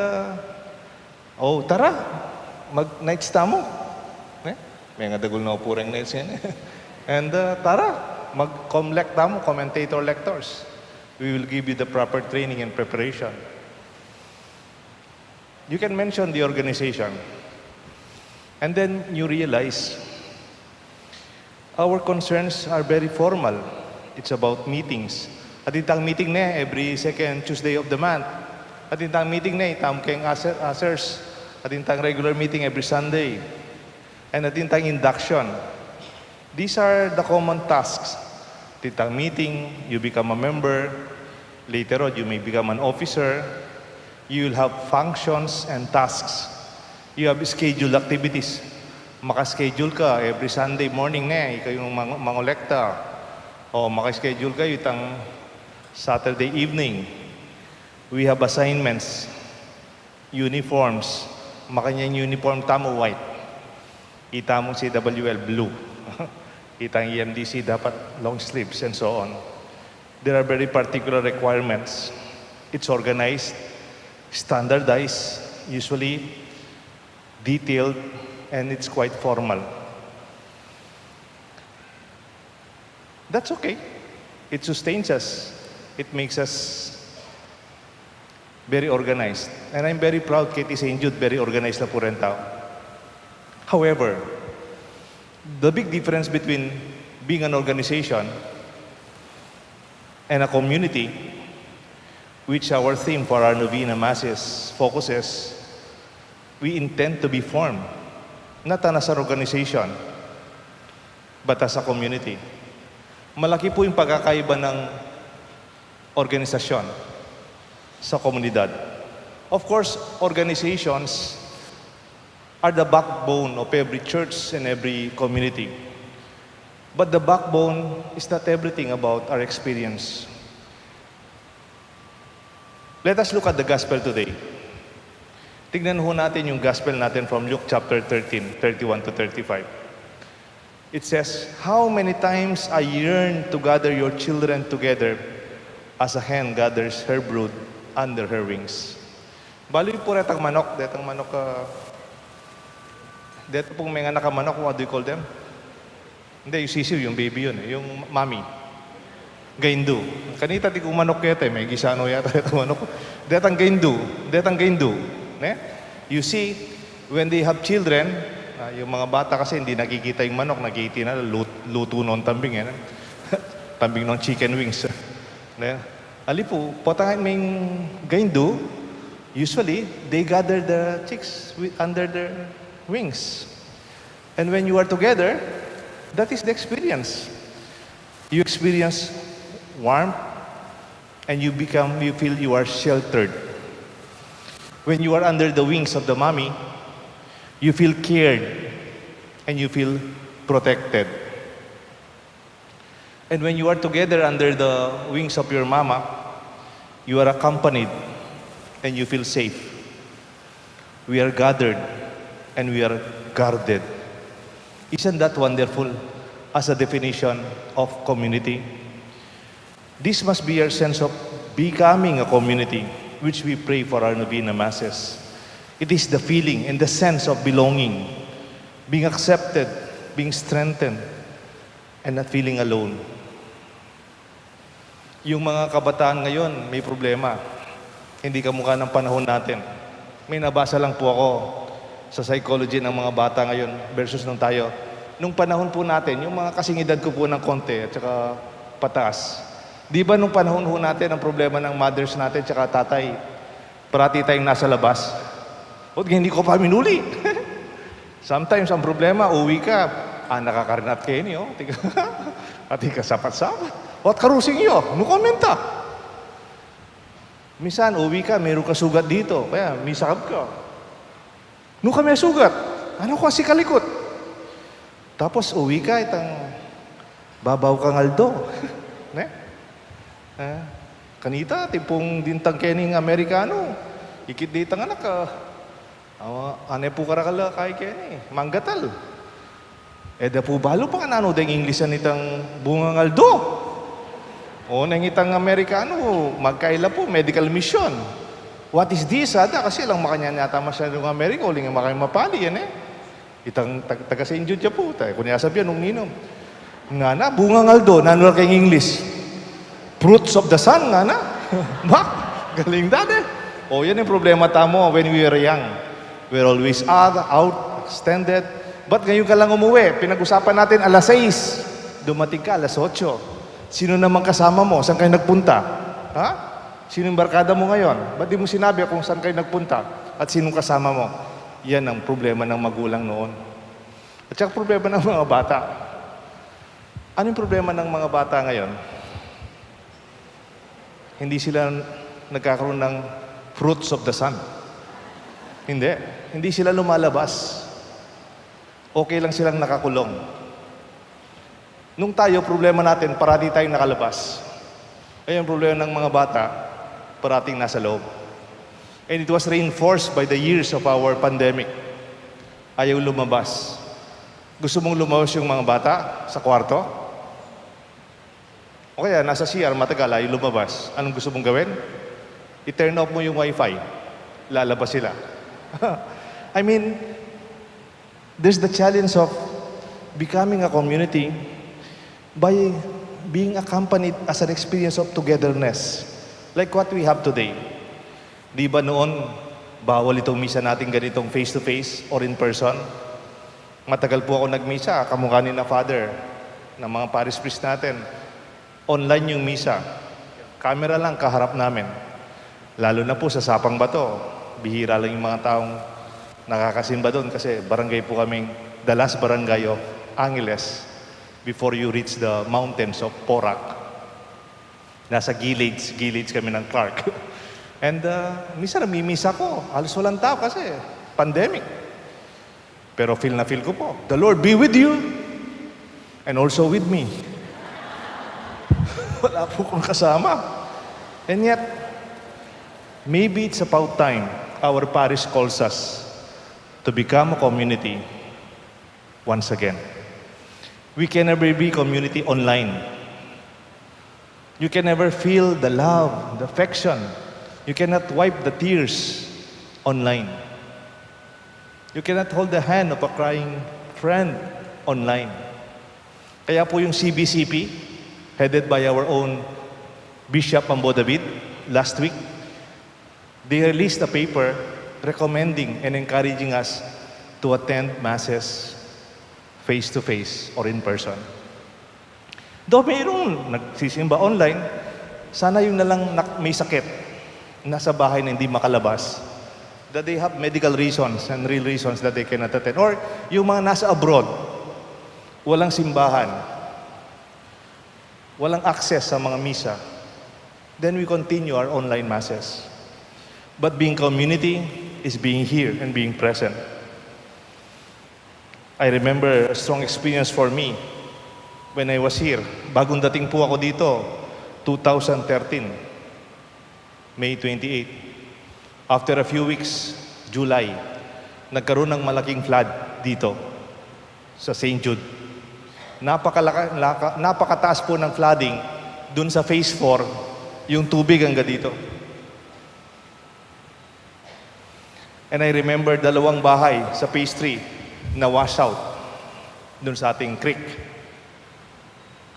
tara, mag-nights tamo. May nga dagol na po rin nights yan. And tara, mag-comlect tamo, commentator lectors. We will give you the proper training and preparation. You can mention the organization. And then you realize our concerns are very formal. It's about meetings. At itang meeting na every second Tuesday of the month. At itang meeting na itam keng asers. At itang regular meeting every Sunday. And at itang induction. These are the common tasks. At itang meeting, you become a member. Later on, you may become an officer. You will have functions and tasks. You have scheduled activities. Maka-schedule ka every Sunday morning na, ikaw yung mangolekta. O maka-schedule kayo itang Saturday evening. We have assignments, uniforms. Makanyang uniform tamo white. Itamong CWL blue. Itang EMDC dapat long sleeves and so on. There are very particular requirements. It's organized, standardized, usually detailed, and it's quite formal. That's okay. It sustains us. It makes us very organized. And I'm very proud, Katie St. Jude, very organized na po rin tao. However, the big difference between being an organization and a community, which our theme for our novena masses focuses, we intend to be formed, not as an organization, but as a community. Malaki po yung pagkakaiba ng organisasyon sa komunidad. Of course, organizations are the backbone of every church and every community. But the backbone is not everything about our experience. Let us look at the gospel today. Tignan ho natin yung gospel natin from Luke chapter 13, 31 to 35. It says, "How many times I yearn to gather your children together as a hen gathers her brood under her wings." Bali po retang manok, detang manok, deto pong mga nakamanok, what do you call them? Hindi, yung sisiw, yung baby yun, yung mami. Gaindu. Kanita ti kung manok yata, may gisano yata detang manok. Detang gaindu. You see, when they have children, yung mga bata kasi hindi nakikita yung manok, nakikita na luto noon tambing. Tambing ng chicken wings. Ali po, potangan may gaindu, usually, they gather the chicks under their wings. And when you are together, that is the experience. You experience warmth, and you feel you are sheltered. When you are under the wings of the mommy, you feel cared, and you feel protected. And when you are together under the wings of your mama, You are accompanied and you feel safe. We are gathered and we are guarded. Isn't that wonderful as a definition of community? This must be our sense of becoming a community, which we pray for our Novena Masses. It is the feeling and the sense of belonging, being accepted, being strengthened, and not feeling alone. Yung mga kabataan ngayon, may problema. Hindi kamukha ng panahon natin. May nabasa lang po ako sa psychology ng mga bata ngayon versus nung tayo. Nung panahon po natin, yung mga kasing edad ko po ng konti at saka pataas. Di ba nung panahon po natin, ang problema ng mothers natin at saka tatay, parati tayong nasa labas. O hindi ko pa minuli. Sometimes ang problema, uwi ka, nakakarinat kayo niyo. At ikasapat-sapat. What karusing iyo? No komenta. Minsan, uwi ka, meron ka sugat dito. Kaya, may sakab ka. No kami sugat. Ano ko si kalikot? Tapos, uwi ka, itang babaw kang aldo. Ne? Kanita, tipong dintang kening Amerikano. Ikit ditang anak ka. Ane po karakala kay keni. Manggatal. Da po balo pa nga nano deng Inglesan itang bungang aldo. O nang itang Amerikano, magkaila po, medical mission. What is this? Ada kasi lang makanya yata masyadong Amerika, uling nga makanya mapali yan Itang taga sa Indio dyan po. Kunya sabihan, nung ninom. Nga na, bungang aldo, nanula kayong English. Fruits of the sun, nga na. Bak, galing dati. O yan yung problema tamo when we were young. We're always out, extended. Ba't ngayon ka lang umuwi? Pinag-usapan natin alas 6. Dumating ka alas 8. Sino naman kasama mo? Saan kayo nagpunta? Ha? Sino yung barkada mo ngayon? Ba't di mo sinabi kung saan kayo nagpunta? At sinong kasama mo? Yan ang problema ng magulang noon. At saka problema ng mga bata. Ano yung problema ng mga bata ngayon? Hindi sila nagkakaroon ng fruits of the sun. Hindi. Hindi sila lumalabas. Okay lang silang nakakulong. Nung tayo, problema natin, parati tayong nakalabas. Ayun, problema ng mga bata, parating nasa loob. And it was reinforced by the years of our pandemic. Ayaw lumabas. Gusto mong lumabas yung mga bata sa kwarto? O kaya, nasa CR, matagal, ayaw lumabas. Anong gusto mong gawin? I-turn off mo yung wifi. Lalabas sila. I mean, there's the challenge of becoming a community by being accompanied as an experience of togetherness. Like what we have today. Di ba noon, bawal itong misa natin ganitong face-to-face or in person? Matagal po ako nagmisa, kamukha ni na Father, ng mga parish priest natin. Online yung misa. Camera lang kaharap namin. Lalo na po sa Sapang Bato. Bihira lang yung mga taong nakakasimba doon kasi barangay po kaming the last barangay of Angeles before you reach the mountains of Porac. Nasa gillids kami ng Clark. And minsan namimisa ko. Halos walang tao kasi pandemic. Pero feel na feel ko po, the Lord be with you and also with me. Wala po kong kasama. And yet, maybe it's about time our parish calls us to become a community once again. We can never be community online. You can never feel the love, the affection. You cannot wipe the tears online. You cannot hold the hand of a crying friend online. Kaya po yung CBCP, headed by our own Bishop Ambo David, last week, they released a paper recommending and encouraging us to attend masses face-to-face or in person. Though mayroong nagsisimba online, sana yung nalang may sakit, nasa bahay na hindi makalabas, that they have medical reasons and real reasons that they cannot attend. Or yung mga nasa abroad, walang simbahan, walang access sa mga misa, then we continue our online masses. But being community is being here and being present. I remember a strong experience for me when I was here. Bagong dating po ako dito, 2013. May 28. After a few weeks, July, nagkaroon ng malaking flood dito sa St. Jude. Napakataas po ng flooding dun sa phase 4, yung tubig hanggang dito. And I remember 2 bahay sa phase 3 na wash out dun sa ating creek.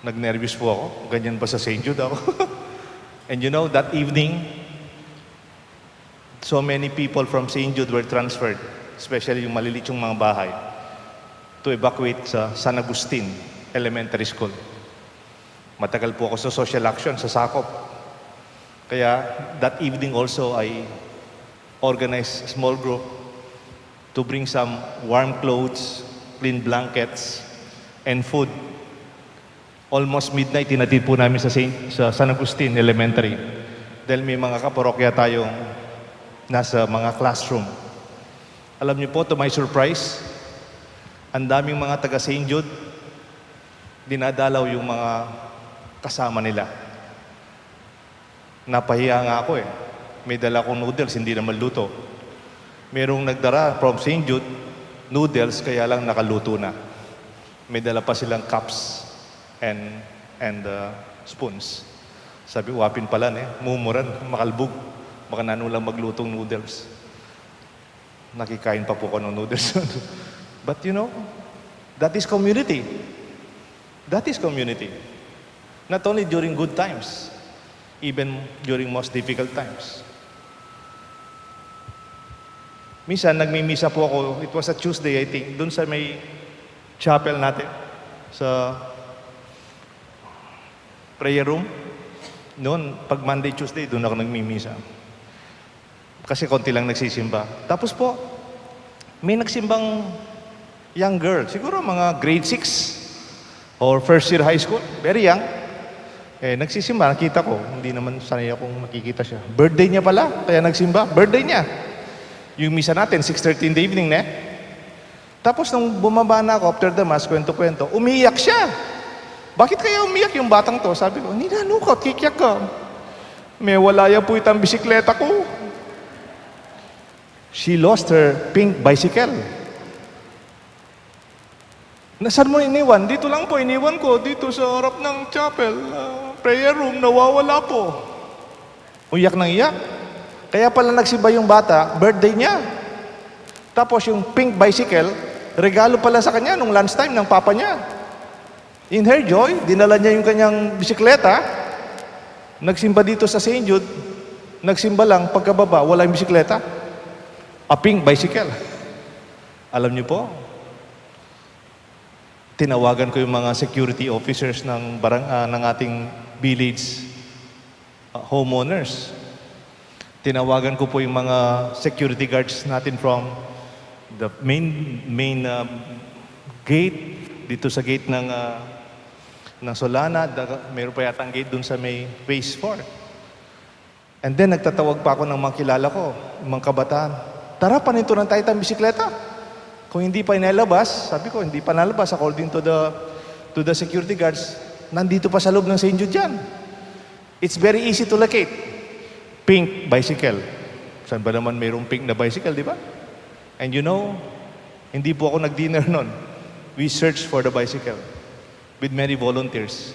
Nag-nervous po ako. Ganyan ba sa St. Jude ako? And you know, that evening, so many people from St. Jude were transferred, especially yung maliliit yung mga bahay, to evacuate sa San Agustin Elementary School. Matagal po ako sa social action, sa Sakop. Kaya that evening also, I organized a small group to bring some warm clothes, clean blankets, and food. Almost midnight, tinatid po namin sa San Agustin Elementary. Dahil may mga kaparokya tayong nasa mga classroom. Alam niyo po, to my surprise, ang daming mga taga St. Jude, dinadalaw yung mga kasama nila. Napahiya nga ako eh. May dala akong noodles, hindi naman luto. Merong nagdara from St. Jude, noodles, kaya lang nakaluto na. May dala pa silang cups and spoons. Sabi, wapin pala mumuran, makalbog. Baka nanulang maglutong noodles. Nakikain pa po ko ng noodles. But you know, that is community. That is community. Not only during good times, even during most difficult times. Minsan, nagmimisa po ako, it was a Tuesday, I think, dun sa may chapel natin, sa prayer room. Noon, pag Monday, Tuesday, dun ako nagmimisa. Kasi konti lang nagsisimba. Tapos po, may nagsimbang young girl, siguro mga grade 6 or first year high school, very young. Nagsisimba, nakita ko, hindi naman sanay akong makikita siya. Birthday niya pala, kaya nagsimba, birthday niya. Yung misa natin, 6:30 in the evening Tapos nung bumaba na ako, after the mass, kwento-kwento, umiyak siya. Bakit kaya umiyak yung batang to? Sabi ko, ninanukot, kikiyak ka. May walaya po itang bisikleta ko. She lost her pink bicycle. Nasaan mo iniwan? Dito lang po, iniwan ko. Dito sa harap ng chapel, prayer room, nawawala po. Uyak nang iyak. Kaya pala nagsiba yung bata, birthday niya. Tapos yung pink bicycle, regalo pala sa kanya nung lunchtime ng papa niya. In her joy, dinala niya yung kanyang bisikleta, nagsimba dito sa St. Jude, nagsimba lang, pagkababa, wala yung bisikleta. A pink bicycle. Alam niyo po, tinawagan ko yung mga security officers ng ating village homeowners. Tinawagan ko po yung mga security guards natin from the main gate, dito sa gate ng Solana. Meron pa yatang gate dun sa may phase 4. And then nagtatawag pa ako ng mga kilala ko, mga kabataan. Tara, panintunan tayo ng bisikleta. Kung hindi pa inalabas, sabi ko, hindi pa nalabas according to the security guards, nandito pa sa loob ng St. Jude yan. It's very easy to locate. Pink bicycle. Saan ba naman mayroong pink na bicycle, di ba? And you know, hindi po ako nag-dinner nun. We searched for the bicycle with many volunteers.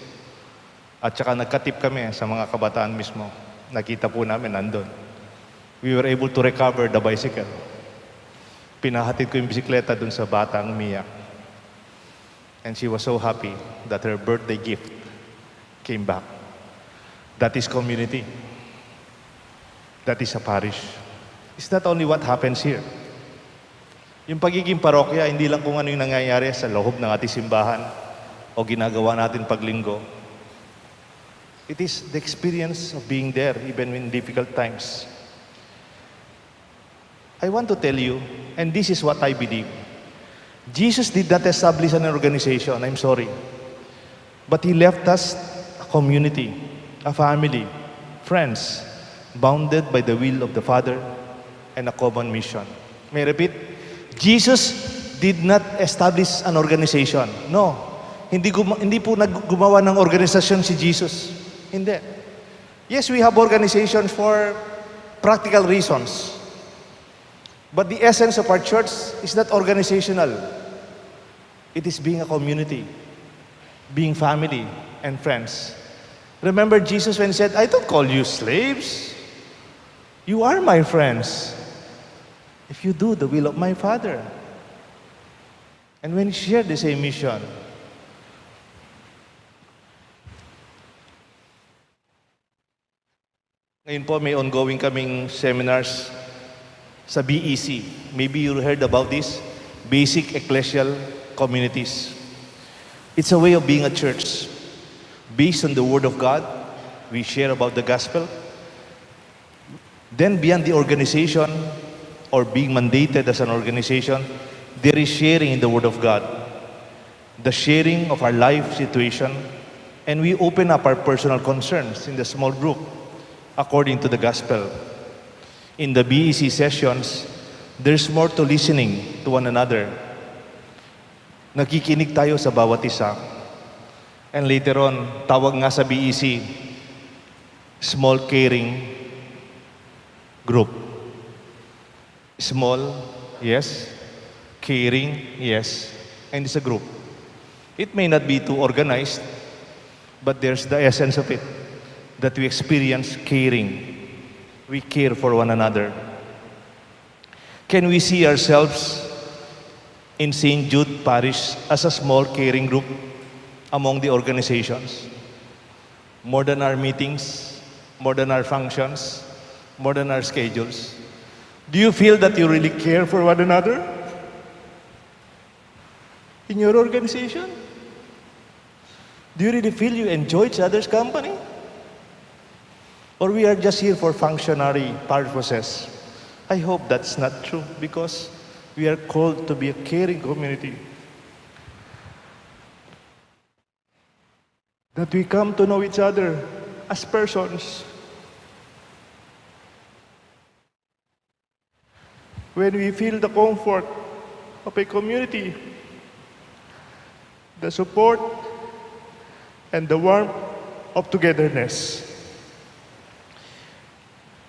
At saka nagkatip kami sa mga kabataan mismo. Nakita po namin nandun. We were able to recover the bicycle. Pinahatid ko yung bisikleta dun sa bata ang umiyak. And she was so happy that her birthday gift came back. That is community. That is a parish. It's not only what happens here. Yung pagiging parokya, hindi lang kung ano yung nangyayari sa loob ng ating simbahan o ginagawa natin paglinggo. It is the experience of being there even in difficult times. I want to tell you, and this is what I believe. Jesus did not establish an organization, I'm sorry. But He left us a community, a family, friends, bounded by the will of the Father and a common mission. May I repeat? Jesus did not establish an organization. No. Hindi po gumawa ng organisasyon si Jesus. Hindi. Yes, we have organizations for practical reasons. But the essence of our church is not organizational. It is being a community, being family and friends. Remember Jesus when he said, I don't call you slaves. You are my friends. If you do the will of my Father. And when he shared the same mission, ngayon po may ongoing kaming seminars sa BEC. Maybe you heard about this, Basic Ecclesial Communities. It's a way of being a church. Based on the Word of God, we share about the gospel. Then beyond the organization or being mandated as an organization, there is sharing in the Word of God. The sharing of our life situation, and we open up our personal concerns in the small group according to the gospel. In the BEC sessions, there's more to listening to one another. Nakikinig tayo sa bawat isa. And later on, tawag nga sa BEC, small caring group. Small, yes. Caring, yes. And it's a group. It may not be too organized, but there's the essence of it, that we experience caring. We care for one another. Can we see ourselves in St. Jude Parish as a small caring group among the organizations? More than our meetings, more than our functions, more than our schedules. Do you feel that you really care for one another in your organization? Do you really feel you enjoy each other's company? Or we are just here for functionary purposes? I hope that's not true, because we are called to be a caring community. That we come to know each other as persons. When we feel the comfort of a community, the support and the warmth of togetherness.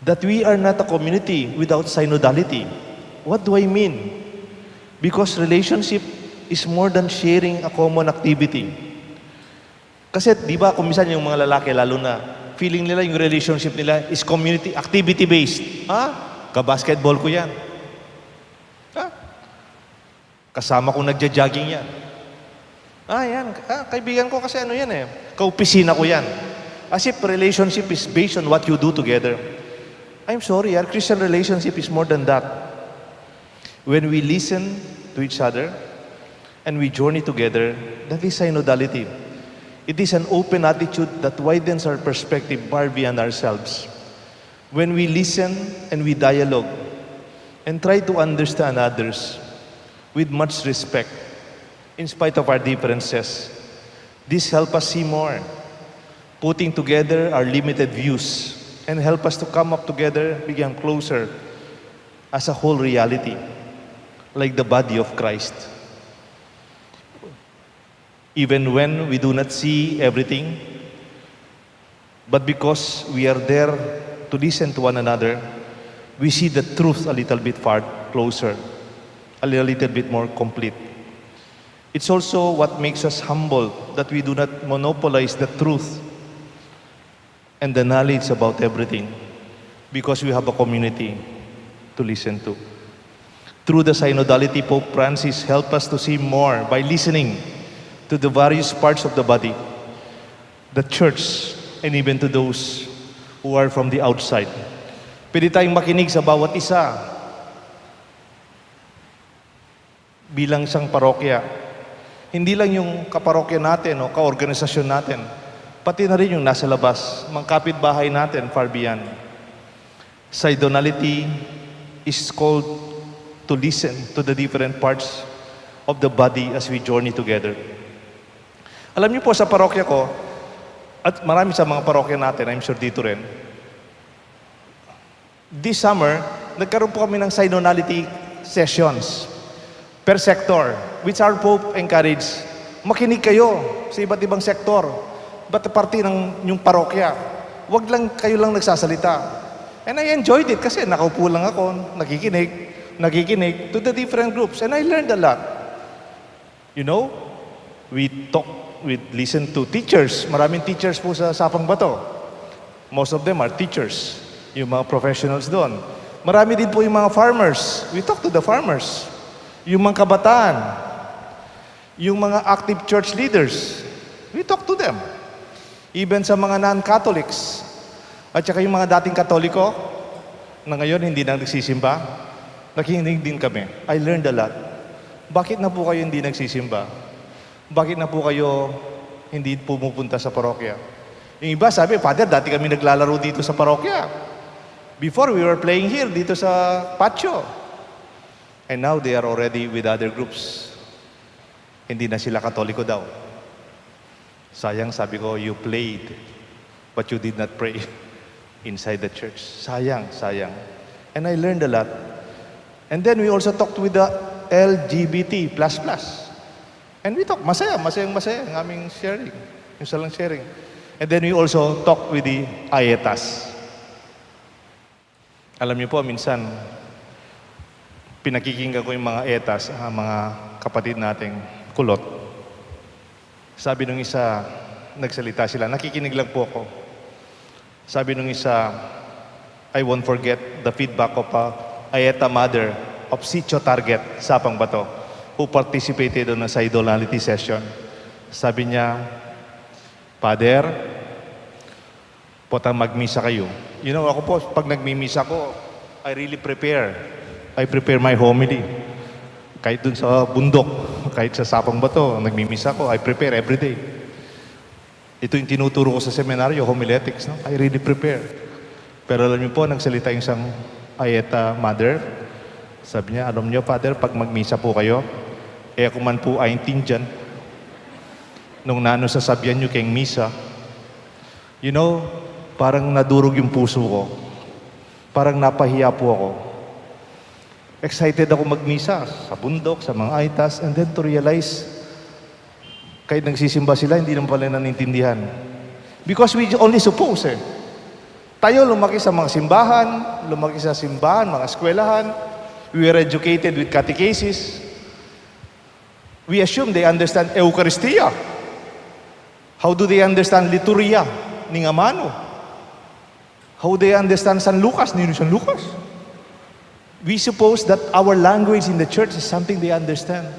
That we are not a community without synodality. What do I mean? Because relationship is more than sharing a common activity. Kasi di ba kung minsan yung mga lalaki, lalo na, feeling nila yung relationship nila is community, activity-based. Ka-basketball ko yan. Kasama kong nagja-jogging yan. Yan. Kaibigan ko kasi ano yan eh. Kaopisina ko yan. As if relationship is based on what you do together. I'm sorry, our Christian relationship is more than that. When we listen to each other and we journey together, that is synodality. It is an open attitude that widens our perspective far beyond ourselves. When we listen and we dialogue and try to understand others with much respect, in spite of our differences, this helps us see more, putting together our limited views, and help us to come up together, become closer as a whole reality, like the body of Christ. Even when we do not see everything, but because we are there to listen to one another, we see the truth a little bit far closer, a little bit more complete. It's also what makes us humble, that we do not monopolize the truth and the knowledge about everything, because we have a community to listen to. Through the synodality, Pope Francis helped us to see more by listening to the various parts of the body, the church, and even to those who are from the outside. Pwede tayong makinig sa bawat isa bilang isang parokya. Hindi lang yung kaparokya natin o kaorganisasyon natin, pati na rin yung nasa labas, mga kapitbahay natin far beyond. Synodality is called to listen to the different parts of the body as we journey together. Alam niyo po, sa parokya ko, at marami sa mga parokya natin, I'm sure dito rin, this summer, nagkaroon po kami ng synodality sessions per sector, which our Pope encouraged. Makinig kayo sa iba't ibang sektor, ba't parte ng yung parokya. Huwag lang kayo lang nagsasalita. And I enjoyed it kasi nakaupo lang ako, nakikinig to the different groups. And I learned a lot. You know, we listen to teachers. Maraming teachers po sa Sapang Bato. Most of them are teachers. Yung mga professionals doon. Marami din po yung mga farmers. We talk to the farmers. Yung mga kabataan. Yung mga active church leaders. We talk to them. Even sa mga non-Catholics. At saka yung mga dating Katoliko na ngayon hindi na nagsisimba, nakikinig din kami. I learned a lot. Bakit na po kayo hindi nagsisimba? Bakit na po kayo hindi pumupunta sa parokya? Yung iba sabi, Father, dati kami naglalaro dito sa parokya. Before, we were playing here, dito sa patio. And now, they are already with other groups. Hindi na sila Katoliko daw. Sayang, sabi ko, you played, but you did not pray inside the church. Sayang, sayang. And I learned a lot. And then we also talked with the LGBT++. And we talked, masaya ang aming sharing. Yung salang sharing. And then we also talked with the Ayetas. Alam niyo po, minsan, pinakikinggan ko yung mga Ayetas, mga kapatid nating kulot. Sabi nung isa, nagsalita sila, nakikinig lang po ako. Sabi nung isa, I won't forget the feedback of Ayeta mother of Sitio Target, Sapang Bato, who participated on a idolity session. Sabi niya, Father, potang magmisa kayo. You know, ako po, pag nagmimisa ko, I really prepare. I prepare my homily. Kahit dun sa bundok, kahit sa Sapang Bato, nagmimisa ko, I prepare every day. Ito yung tinuturo ko sa seminaryo, homiletics. No? I really prepare. Pero alam niyo po, nagsalita yung isang Ayeta mother. Sabi niya, alam niyo, Father, pag magmisa po kayo, ako man po ay dyan. Nung nano sasabihan niyo kayong misa, you know, parang nadurog yung puso ko. Parang napahiya po ako. Excited ako magmisa sa bundok, sa mga Ayetas, and then to realize, kahit nagsisimba sila, hindi naman pala nanintindihan. Because we only suppose Tayo lumaki sa mga simbahan, lumaki sa simbahan, mga eskwelahan. We were educated with catechesis. We assume they understand Eucharistia. How do they understand Liturgia ni Amano? How do they understand San Lucas ni San Lucas? We suppose that our language in the church is something they understand.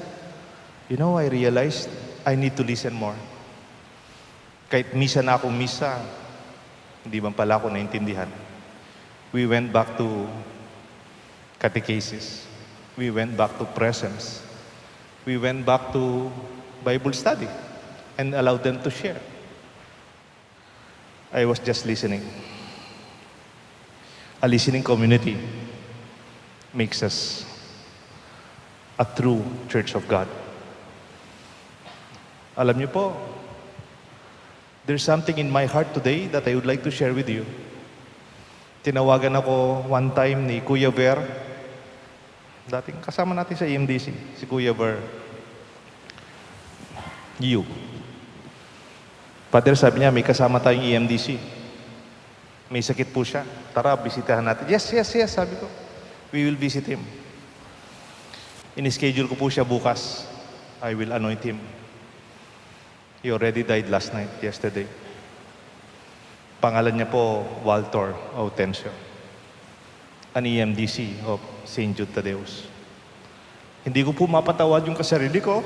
You know, I realized I need to listen more. Kahit misa na akong misa, hindi man pala ako naintindihan. We went back to catechesis. We went back to presence. We went back to Bible study and allowed them to share. I was just listening. A listening community makes us a true church of God. Alam niyo po, there's something in my heart today that I would like to share with you. Tinawagan ako one time ni Kuya Ver. Dating kasama natin sa EMDC, si Kuya Ver. Father, sabi niya, may kasama tayong EMDC. May sakit po siya. Tara, bisitahan natin. Yes, sabi ko. We will visit him. In-schedule ko po siya bukas. I will anoint him. He already died yesterday. Pangalan niya po, Walter Autencio. An EMDC of St. Jude Tadeus. Hindi ko po mapatawad yung kasarili ko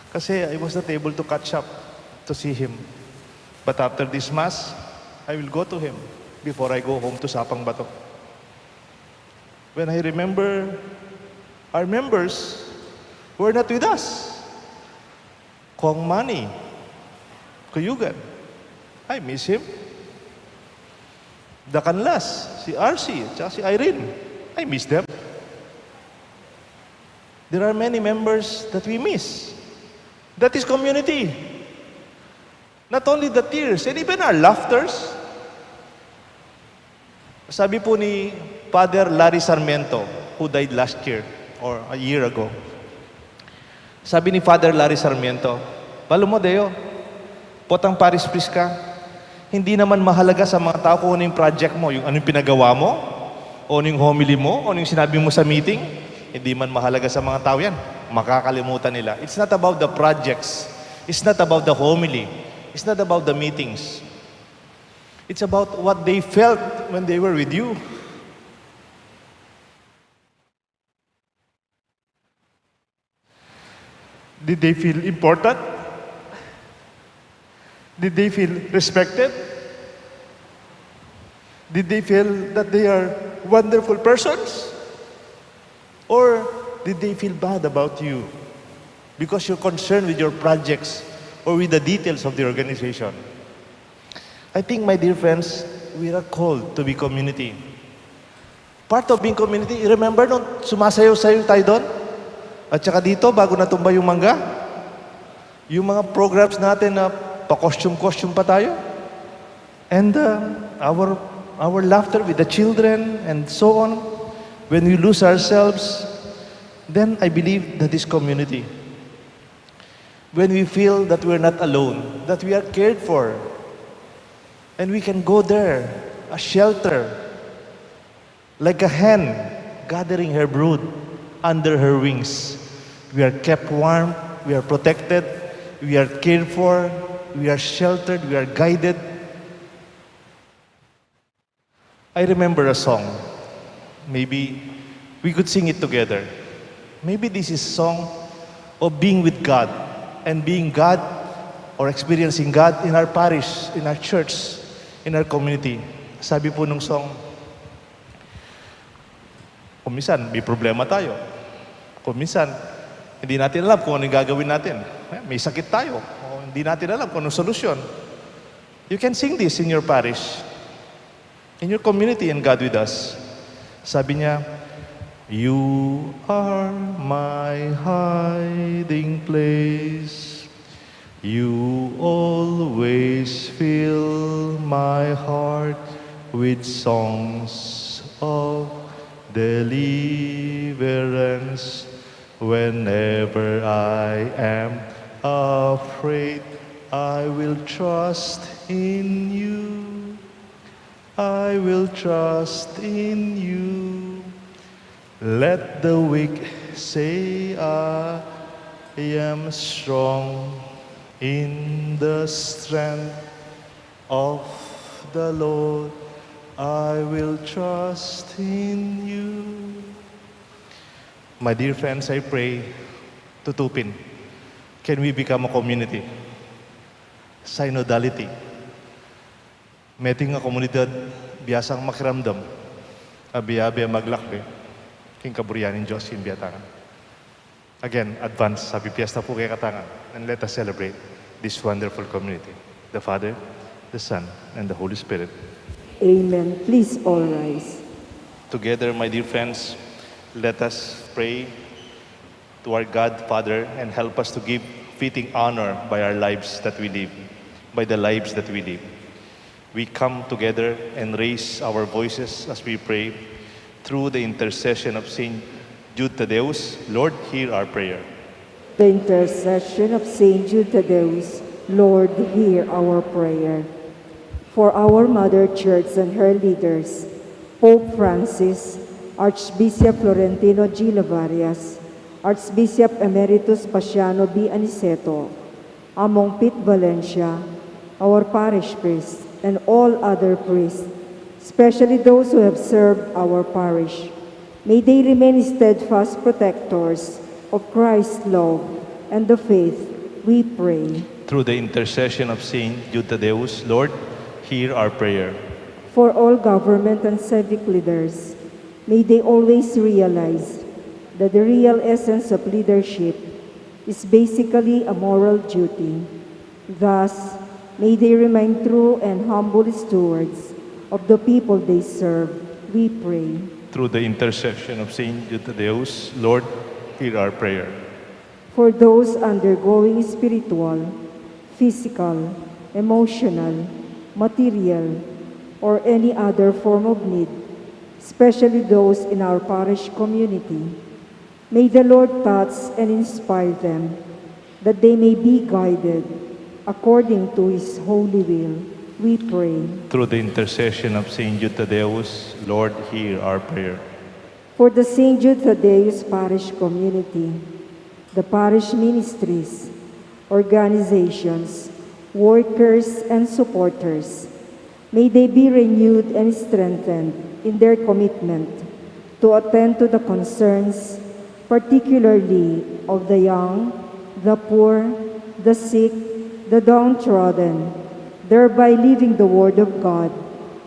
kasi I was not able to catch up to see him. But after this Mass, I will go to him before I go home to Sapang Bato. When I remember our members who were not with us, Kong Manny, Kuyugan, I miss him. The Canlas, si RC, at si Irene, I miss them. There are many members that we miss. That is community. Not only the tears, and even our laughters. Sabi po ni Father Larry Sarmiento, who died last year, or a year ago. Sabi ni Father Larry Sarmiento, Palo mo, Deo, potang Paris Priest ka, Hindi naman mahalaga sa mga tao kung ano yung project mo, yung anong pinagawa mo, o ano yung homily mo, o ano yung sinabi mo sa meeting. Hindi man mahalaga sa mga tao yan. Makakalimutan nila. It's not about the projects. It's not about the homily. It's not about the meetings. It's about what they felt when they were with you. Did they feel important? Did they feel respected? Did they feel that they are wonderful persons? Or did they feel bad about you because you're concerned with your projects or with the details of the organization? I think, my dear friends, we are called to be community. Part of being community, remember nung sumasayaw-sayaw tayo doon? At saka dito, bago natumba yung mangga, yung mga programs natin na pa-costume-costume pa tayo. And our laughter with the children and so on. When we lose ourselves, then I believe that is community. When we feel that we're not alone, that we are cared for, and we can go there, a shelter, like a hen gathering her brood under her wings. We are kept warm, we are protected, we are cared for, we are sheltered, we are guided. I remember a song. Maybe we could sing it together. Maybe this is a song of being with God and being God or experiencing God in our parish, in our church, in our community. Sabi po nung song, kung minsan may problema tayo. Kung minsan, hindi natin alam kung ano yung gagawin natin. May sakit tayo. O hindi natin alam kung anong solusyon. You can sing this in your parish, in your community, and God with us. Sabi niya, You are my hiding place. You always fill my heart with songs of deliverance. Whenever I am afraid, I will trust in you. I will trust in you. Let the weak say I am strong in the strength of the Lord. I will trust in you. My dear friends, I pray, tutupin, can we become a community? Synodality. Meting nga komunidad, biyasang makiramdam, abiya-abiya maglakbe, king kaburianin Diyos in biyatangan. Again, advance, sabi piyesta po kay katangan, and let us celebrate this wonderful community. The Father, the Son, and the Holy Spirit. Amen. Please all rise. Together, my dear friends, let us pray to our God, Father, and help us to give fitting honor by our lives that we live, by the lives that we live. We come together and raise our voices as we pray through the intercession of Saint Jude Thaddeus. Lord, hear our prayer. The intercession of Saint Jude Thaddeus, Lord, hear our prayer. For our Mother Church and her leaders, Pope Francis, Archbishop Florentino G. Lavarias, Archbishop Emeritus Paciano B. Aniceto, Among Pete Valencia, our parish priests, and all other priests, especially those who have served our parish. May they remain steadfast protectors of Christ's love and the faith, we pray. Through the intercession of Saint Jude Thaddeus, Lord, hear our prayer. For all government and civic leaders, may they always realize that the real essence of leadership is basically a moral duty. Thus, may they remain true and humble stewards of the people they serve, we pray. Through the intercession of Saint Jude Thaddeus, Lord, hear our prayer. For those undergoing spiritual, physical, emotional, material, or any other form of need, especially those in our parish community, may the Lord touch and inspire them, that they may be guided according to His holy will. we pray. Through the intercession of Saint Jude Tadeus, Lord, hear our prayer. For the St. Jude Thaddeus Parish Community, the parish ministries, organizations, workers, and supporters, may they be renewed and strengthened in their commitment to attend to the concerns, particularly of the young, the poor, the sick, the downtrodden, thereby living the Word of God,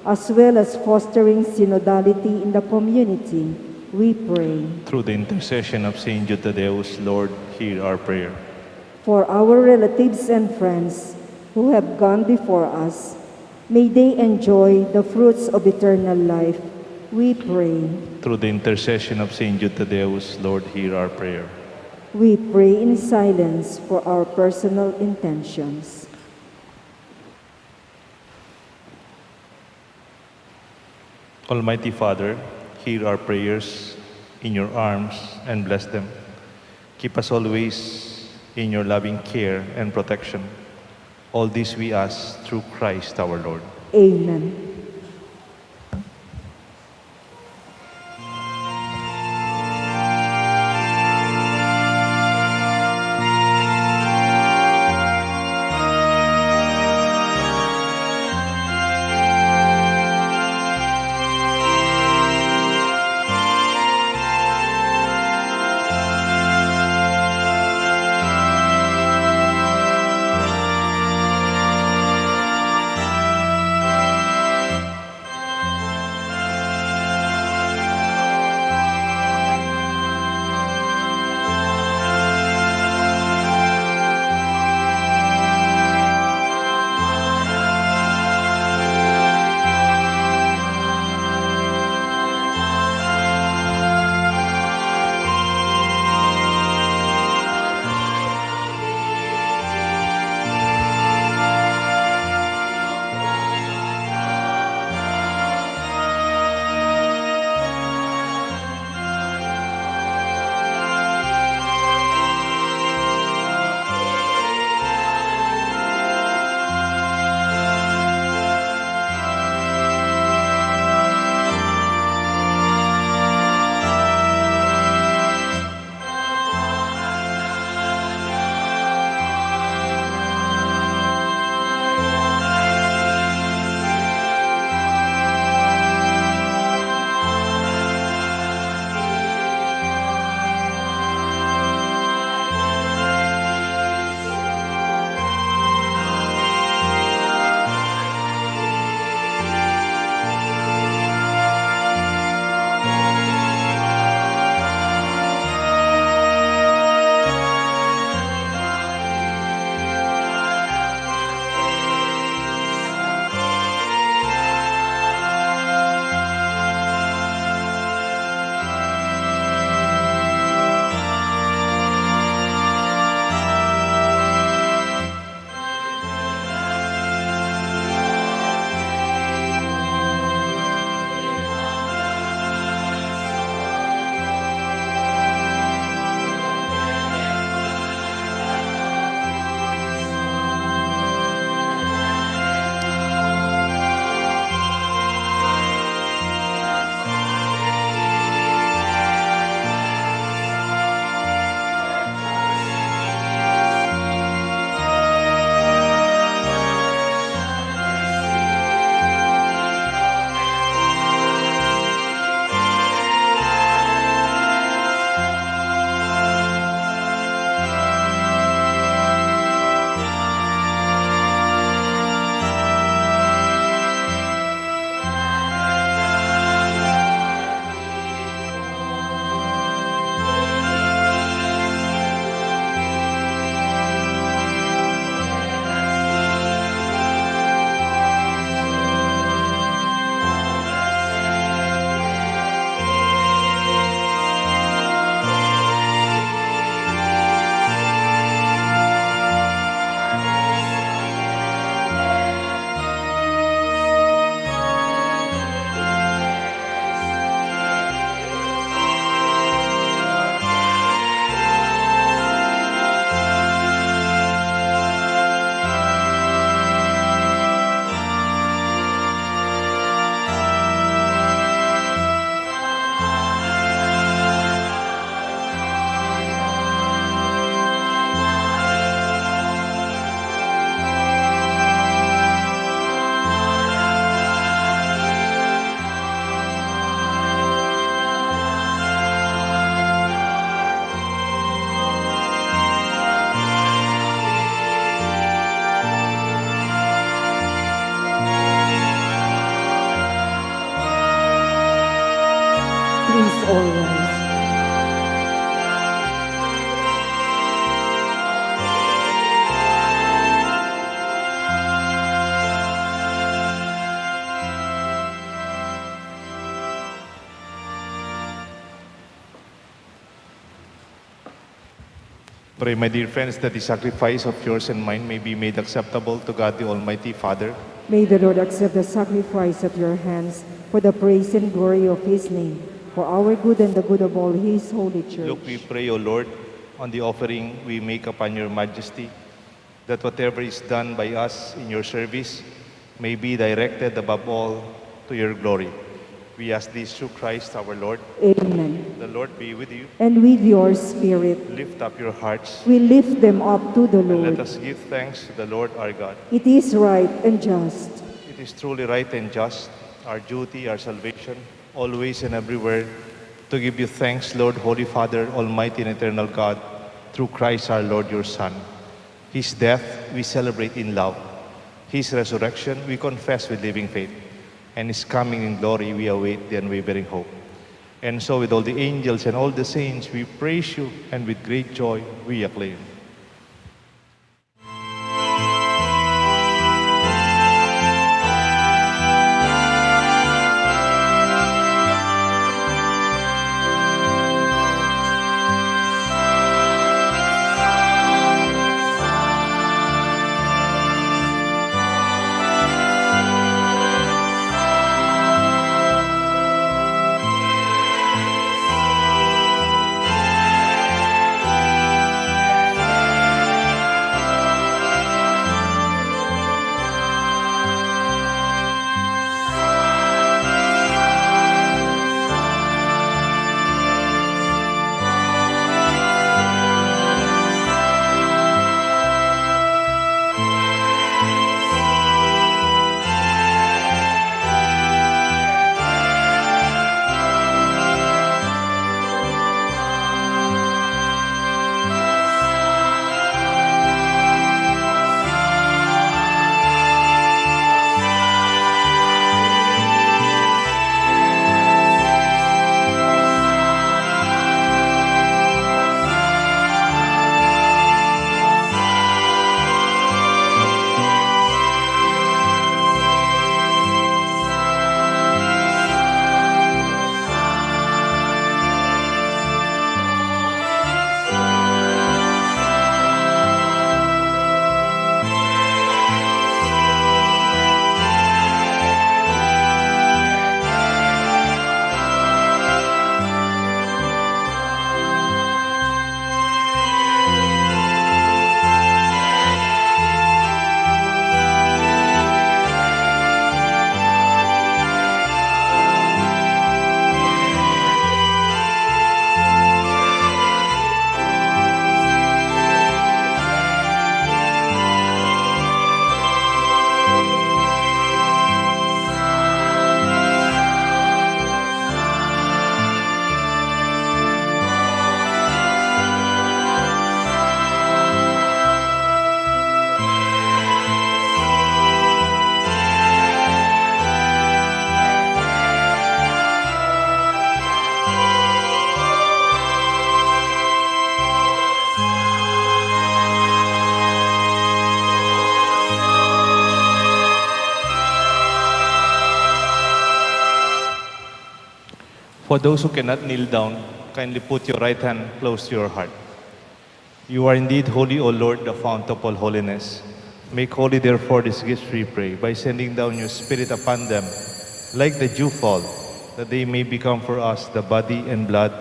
as well as fostering synodality in the community. We pray. Through the intercession of Saint Jude Tadeus, Lord, hear our prayer. For our relatives and friends who have gone before us, may they enjoy the fruits of eternal life. We pray. Through the intercession of Saint Jude Tadeus, Lord, hear our prayer. We pray in silence for our personal intentions. Almighty Father, hear our prayers in your arms and bless them. Keep us always in your loving care and protection. All this we ask through Christ our Lord. Amen. all rise. Pray, my dear friends, that the sacrifice of yours and mine may be made acceptable to God the Almighty Father. May the Lord accept the sacrifice at your hands for the praise and glory of his name, for our good and the good of all his holy church. Look, we pray, O Lord, on the offering we make upon your majesty, that whatever is done by us in your service may be directed above all to your glory. We ask this through Christ our Lord. Amen. The Lord be with you. And with your spirit, Lift up your hearts we lift them up to the and let Lord. us give thanks to the Lord our God. It is right and just. It is truly right and just, our duty, our salvation, always and everywhere, to give you thanks, Lord, Holy Father, Almighty and eternal God, through Christ our Lord, your Son. His death we celebrate in love. His resurrection we confess with living faith. And his coming in glory we await the unwavering hope. And so with all the angels and all the saints we praise you, and with great joy we acclaim. For those who cannot kneel down, kindly put your right hand close to your heart. You are indeed holy, O Lord, the fount of all holiness. Make holy, therefore, these gifts, we pray, by sending down your Spirit upon them, like the dewfall, that they may become for us the body and blood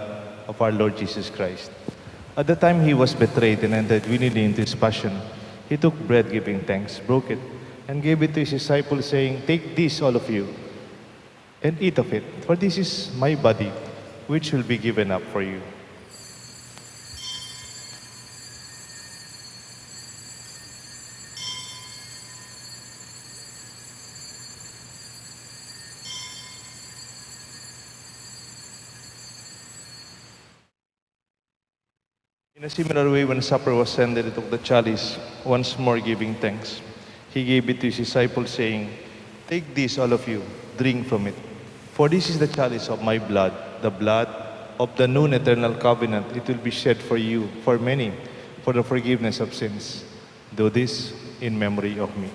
of our Lord Jesus Christ. At the time he was betrayed and entered willingly into his passion, he took bread, giving thanks, broke it, and gave it to his disciples, saying, "Take this, all of you, and eat of it, for this is my body, which will be given up for you." In a similar way, when supper was ended, he took the chalice, once more giving thanks. He gave it to his disciples, saying, "Take this, all of you, drink from it. For this is the chalice of my blood, the blood of the new and eternal covenant, it will be shed for you, for many, for the forgiveness of sins. Do this in memory of me.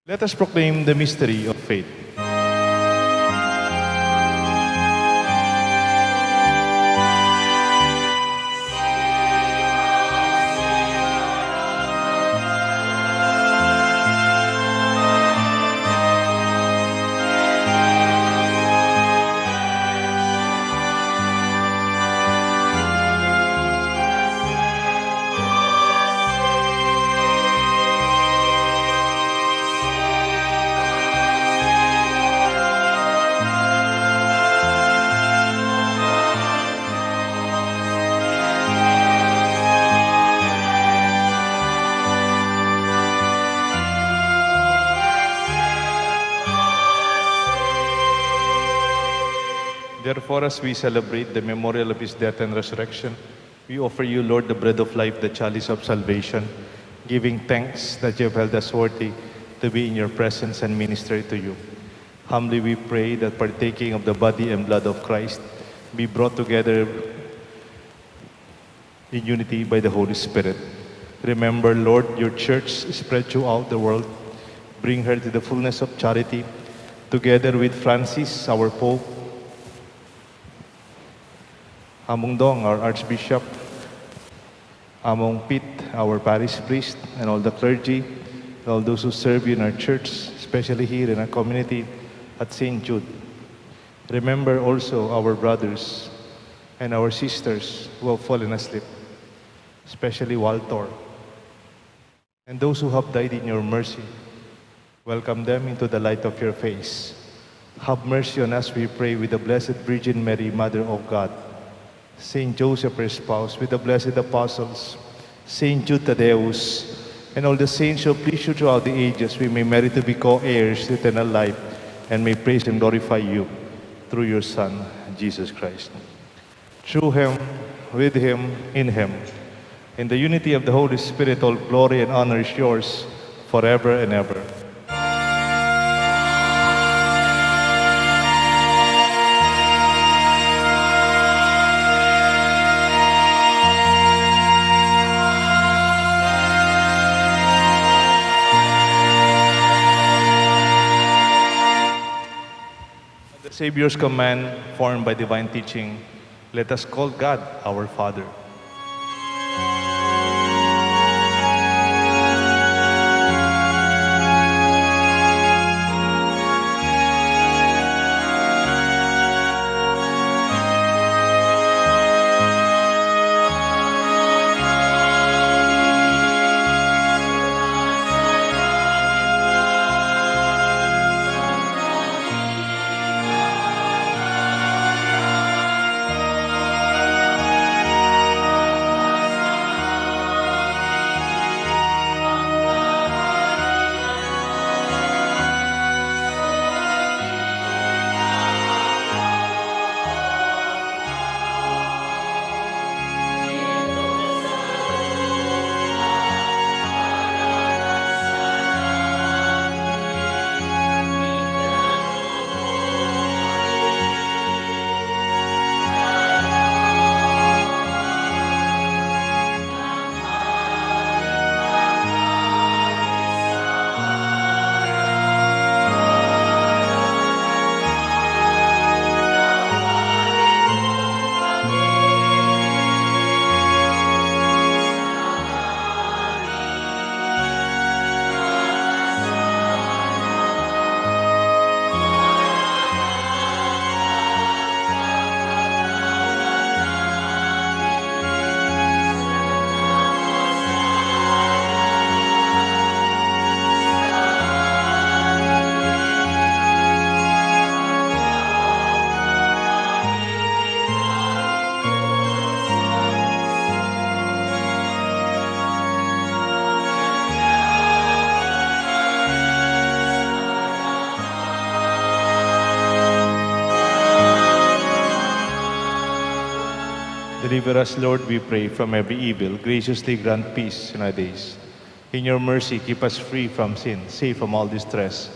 Let us proclaim the mystery of faith. Therefore, as we celebrate the memorial of his death and resurrection, we offer you, Lord, the bread of life, the chalice of salvation, giving thanks that you have held us worthy to be in your presence and minister to you. Humbly we pray that partaking of the body and blood of Christ be brought together in unity by the Holy Spirit. Remember, Lord, your church spread throughout the world. Bring her to the fullness of charity, together with Francis, our Pope, Among Dong, our Archbishop, Among Pit, our parish priest, and all the clergy, and all those who serve you in our church, especially here in our community at St. Jude. Remember also our brothers and our sisters who have fallen asleep, especially Walter, and those who have died in your mercy. Welcome them into the light of your face. Have mercy on us, we pray, with the Blessed Virgin Mary, Mother of God, Saint Joseph, her spouse, with the blessed apostles, Saint Jude Thaddeus, and all the saints who please you throughout the ages, we may merit to be co-heirs to eternal life and may praise and glorify you through your Son, Jesus Christ. Through him, with him, in him, in the unity of the Holy Spirit, all glory and honor is yours forever and ever. Savior's command, formed by divine teaching, let us call God our Father. Deliver us, Lord, we pray, from every evil. Graciously grant peace in our days. In your mercy, keep us free from sin, safe from all distress,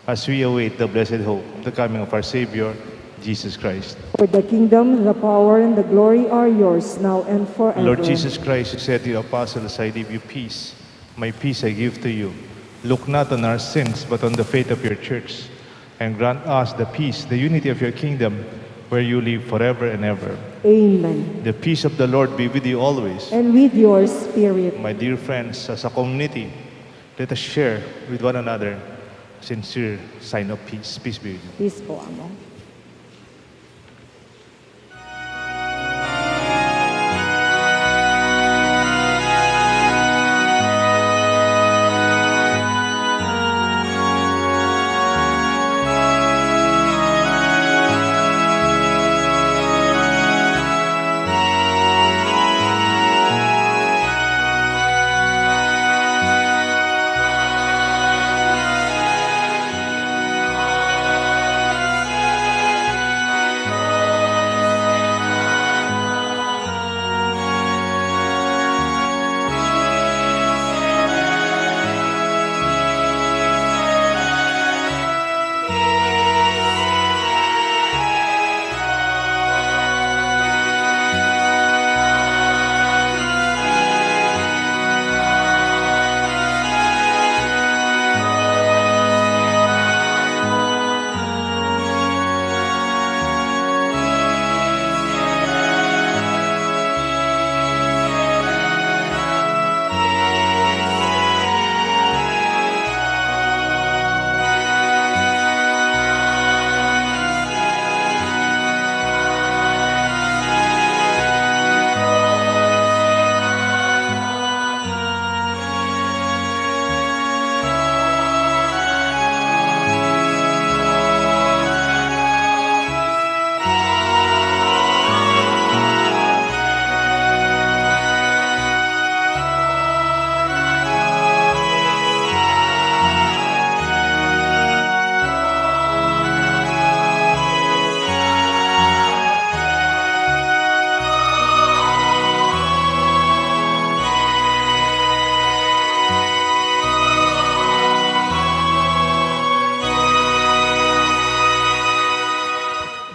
as we await the blessed hope of the coming of our Savior, Jesus Christ. For the kingdom, the power, and the glory are yours, now and forever. Lord Jesus Christ, you said to your apostles, I leave you peace. My peace I give to you. Look not on our sins, but on the faith of your church, and grant us the peace, the unity of your kingdom, where you live forever and ever. Amen. The peace of the Lord be with you always. And with your spirit. My dear friends, as a community, let us share with one another a sincere sign of peace. Peace be with you. Peace po, Amo.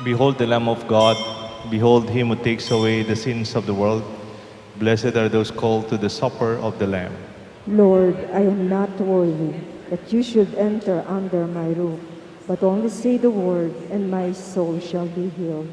Behold the Lamb of God. Behold him who takes away the sins of the world. Blessed are those called to the supper of the Lamb. Lord, I am not worthy that you should enter under my roof, but only say the word, and my soul shall be healed.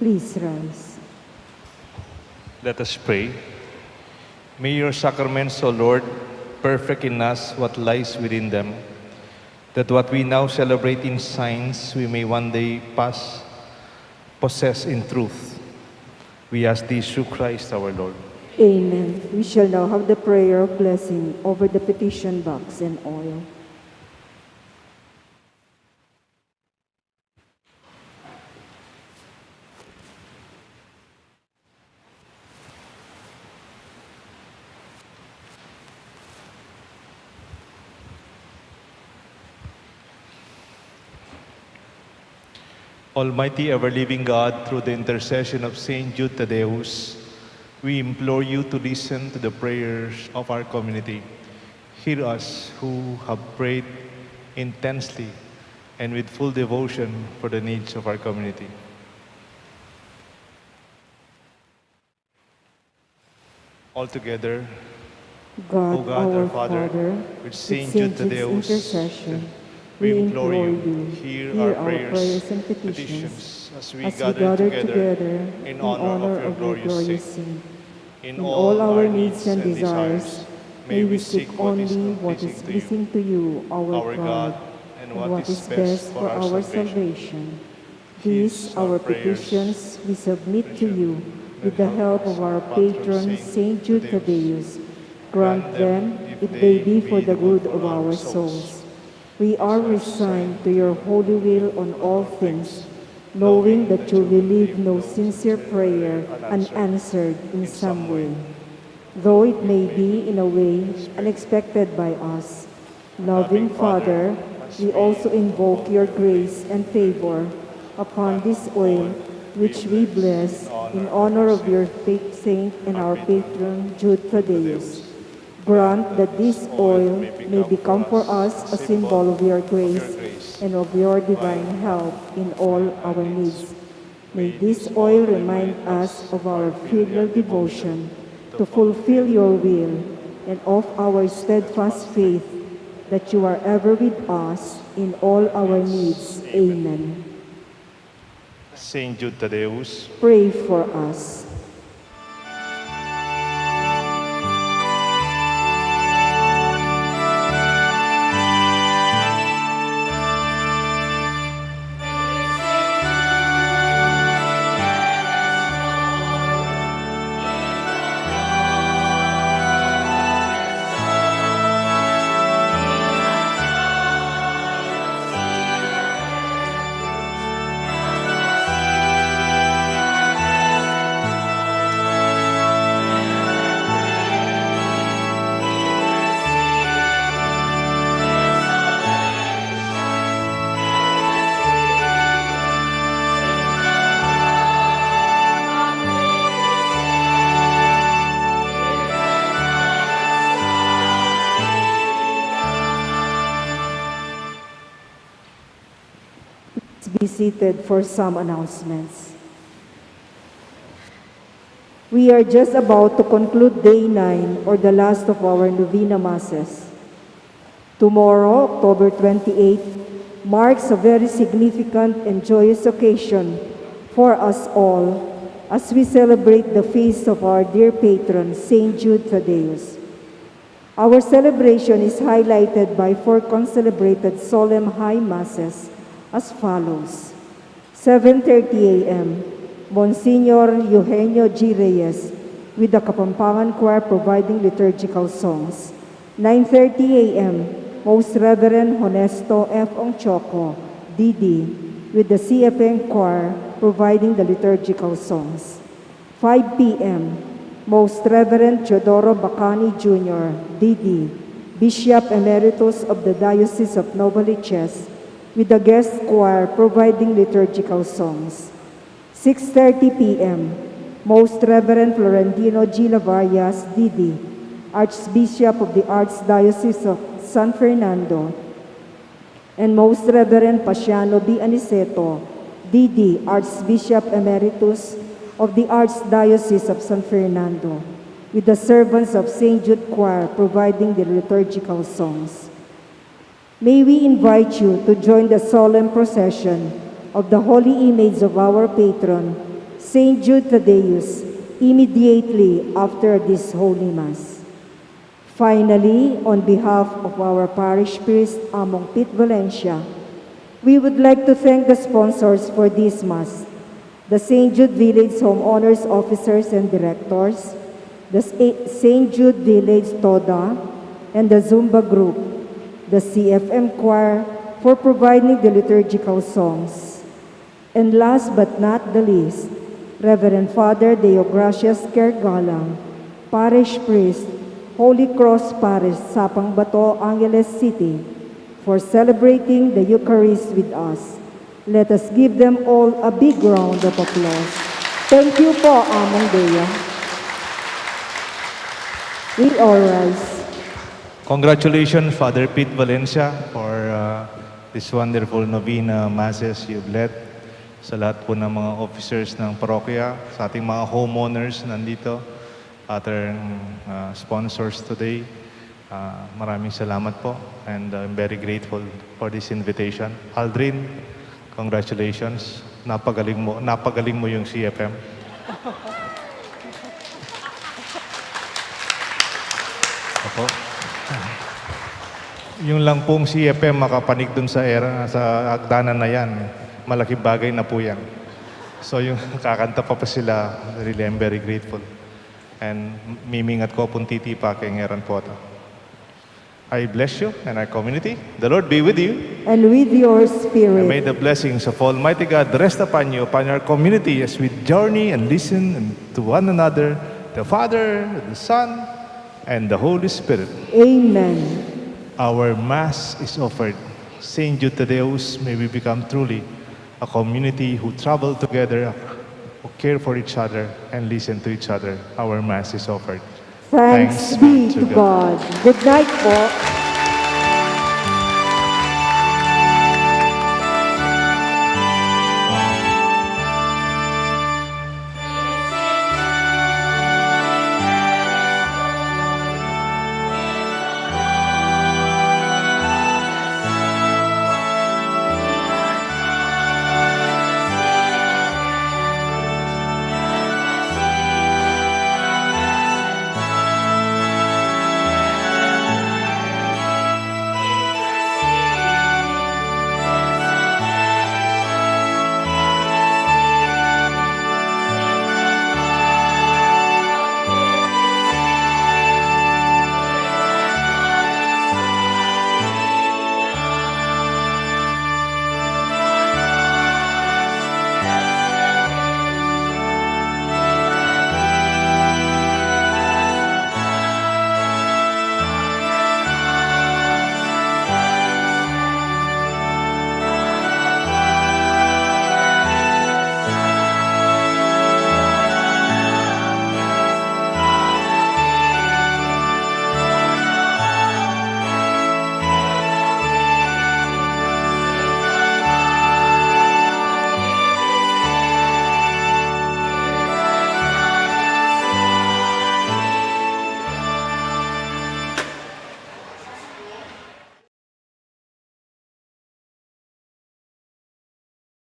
Please rise. Let us pray. May your sacraments, O Lord, perfect in us what lies within them, that what we now celebrate in signs we may one day possess in truth. We ask this through Christ our Lord. Amen. We shall now have the prayer of blessing over the petition box and oil. Almighty ever-living God, through the intercession of Saint Jude Thaddeus, we implore you to listen to the prayers of our community. Hear us who have prayed intensely and with full devotion for the needs of our community. Altogether, God, O God, our Father, with with Saint Saint Jude Jude's Thaddeus, intercession, we implore you, hear our prayers and petitions as we as we gather gather together in honor of your glorious saint. In In all our needs and desires, desires, may we seek only what is pleasing to you, our God, and and what is best for our salvation. These, our petitions, we submit to you with the help of our patron, Saint Jude Thaddeus. Grant them, if they be for the good of our souls. We are resigned to your holy will on all things, knowing that you will leave no sincere prayer unanswered in some way, though it may be in a way unexpected by us. Loving Father, we also invoke your grace and favor upon this oil, which we bless in honor of your saint and our patron, Jude Thaddeus. Grant that this oil may become for us a symbol of your grace and of your divine help in all our needs. May this oil remind us of our filial devotion to fulfill your will and of our steadfast faith that you are ever with us in all our needs. Amen. Saint Jude Thaddeus, Pray for us. Be seated for some announcements. We are just about to conclude day 9, or the last of our Novena Masses. Tomorrow, October 28, marks a very significant and joyous occasion for us all as we celebrate the feast of our dear patron, Saint Jude Thaddeus. Our celebration is highlighted by 4 concelebrated solemn high masses as follows. 7:30 a.m., Monsignor Eugenio G. Reyes with the Kapampangan Choir providing liturgical songs. 9:30 a.m., Most Reverend Honesto F. Ongchoco, D.D., with the CFN Choir providing the liturgical songs. 5 p.m., Most Reverend Teodoro Bacani Jr., D.D., Bishop Emeritus of the Diocese of Novaliches, with the guest choir providing liturgical songs. 6:30 p.m., Most Reverend Florentino G. Lavarias, D.D., Archbishop of the Archdiocese of San Fernando, and Most Reverend Pasiano B. Aniceto, D.D., Archbishop Emeritus of the Archdiocese of San Fernando, with the servants of St. Jude Choir providing the liturgical songs. May we invite you to join the solemn procession of the holy image of our patron, Saint Jude Thaddeus, immediately after this Holy Mass. Finally, on behalf of our parish priest, Among Pete Valencia, we would like to thank the sponsors for this Mass, the St. Jude Village Homeowners Officers and Directors, the St. Jude Village TODA, and the Zumba Group, the CFM Choir for providing the liturgical songs. And last but not the least, Reverend Father Deogracias Kergalang, Parish Priest, Holy Cross Parish, Sapang Bato, Angeles City, for celebrating the Eucharist with us. Let us give them all a big round of applause. Thank you po, Among Dea. We all rise. Congratulations, Father Pete Valencia, for this wonderful novena masses you've led. Sa lahat po ng mga officers ng parokya, sa ating mga homeowners nandito, other sponsors today, maraming salamat po. And I'm very grateful for this invitation. Aldrin, congratulations. Napagaling mo yung CFM. Opo. Yung lang pong CFM makapanig dun sa hagdanan na yan, malaking bagay na po yan. So yung kakanta pa sila, really I'm very grateful. And mimingat ko pong titipa kay Ngeran po ito. I bless you and our community. The Lord be with you. And with your And spirit. may the blessings of Almighty God rest upon you, upon our community as we journey and listen to one another, the Father, the Son, and the Holy Spirit. Amen. Our Mass is offered. Saint Jude Thaddeus, may we become truly a community who travel together, who care for each other, and listen to each other. Our Mass is offered. Thanks be to God. Good night po.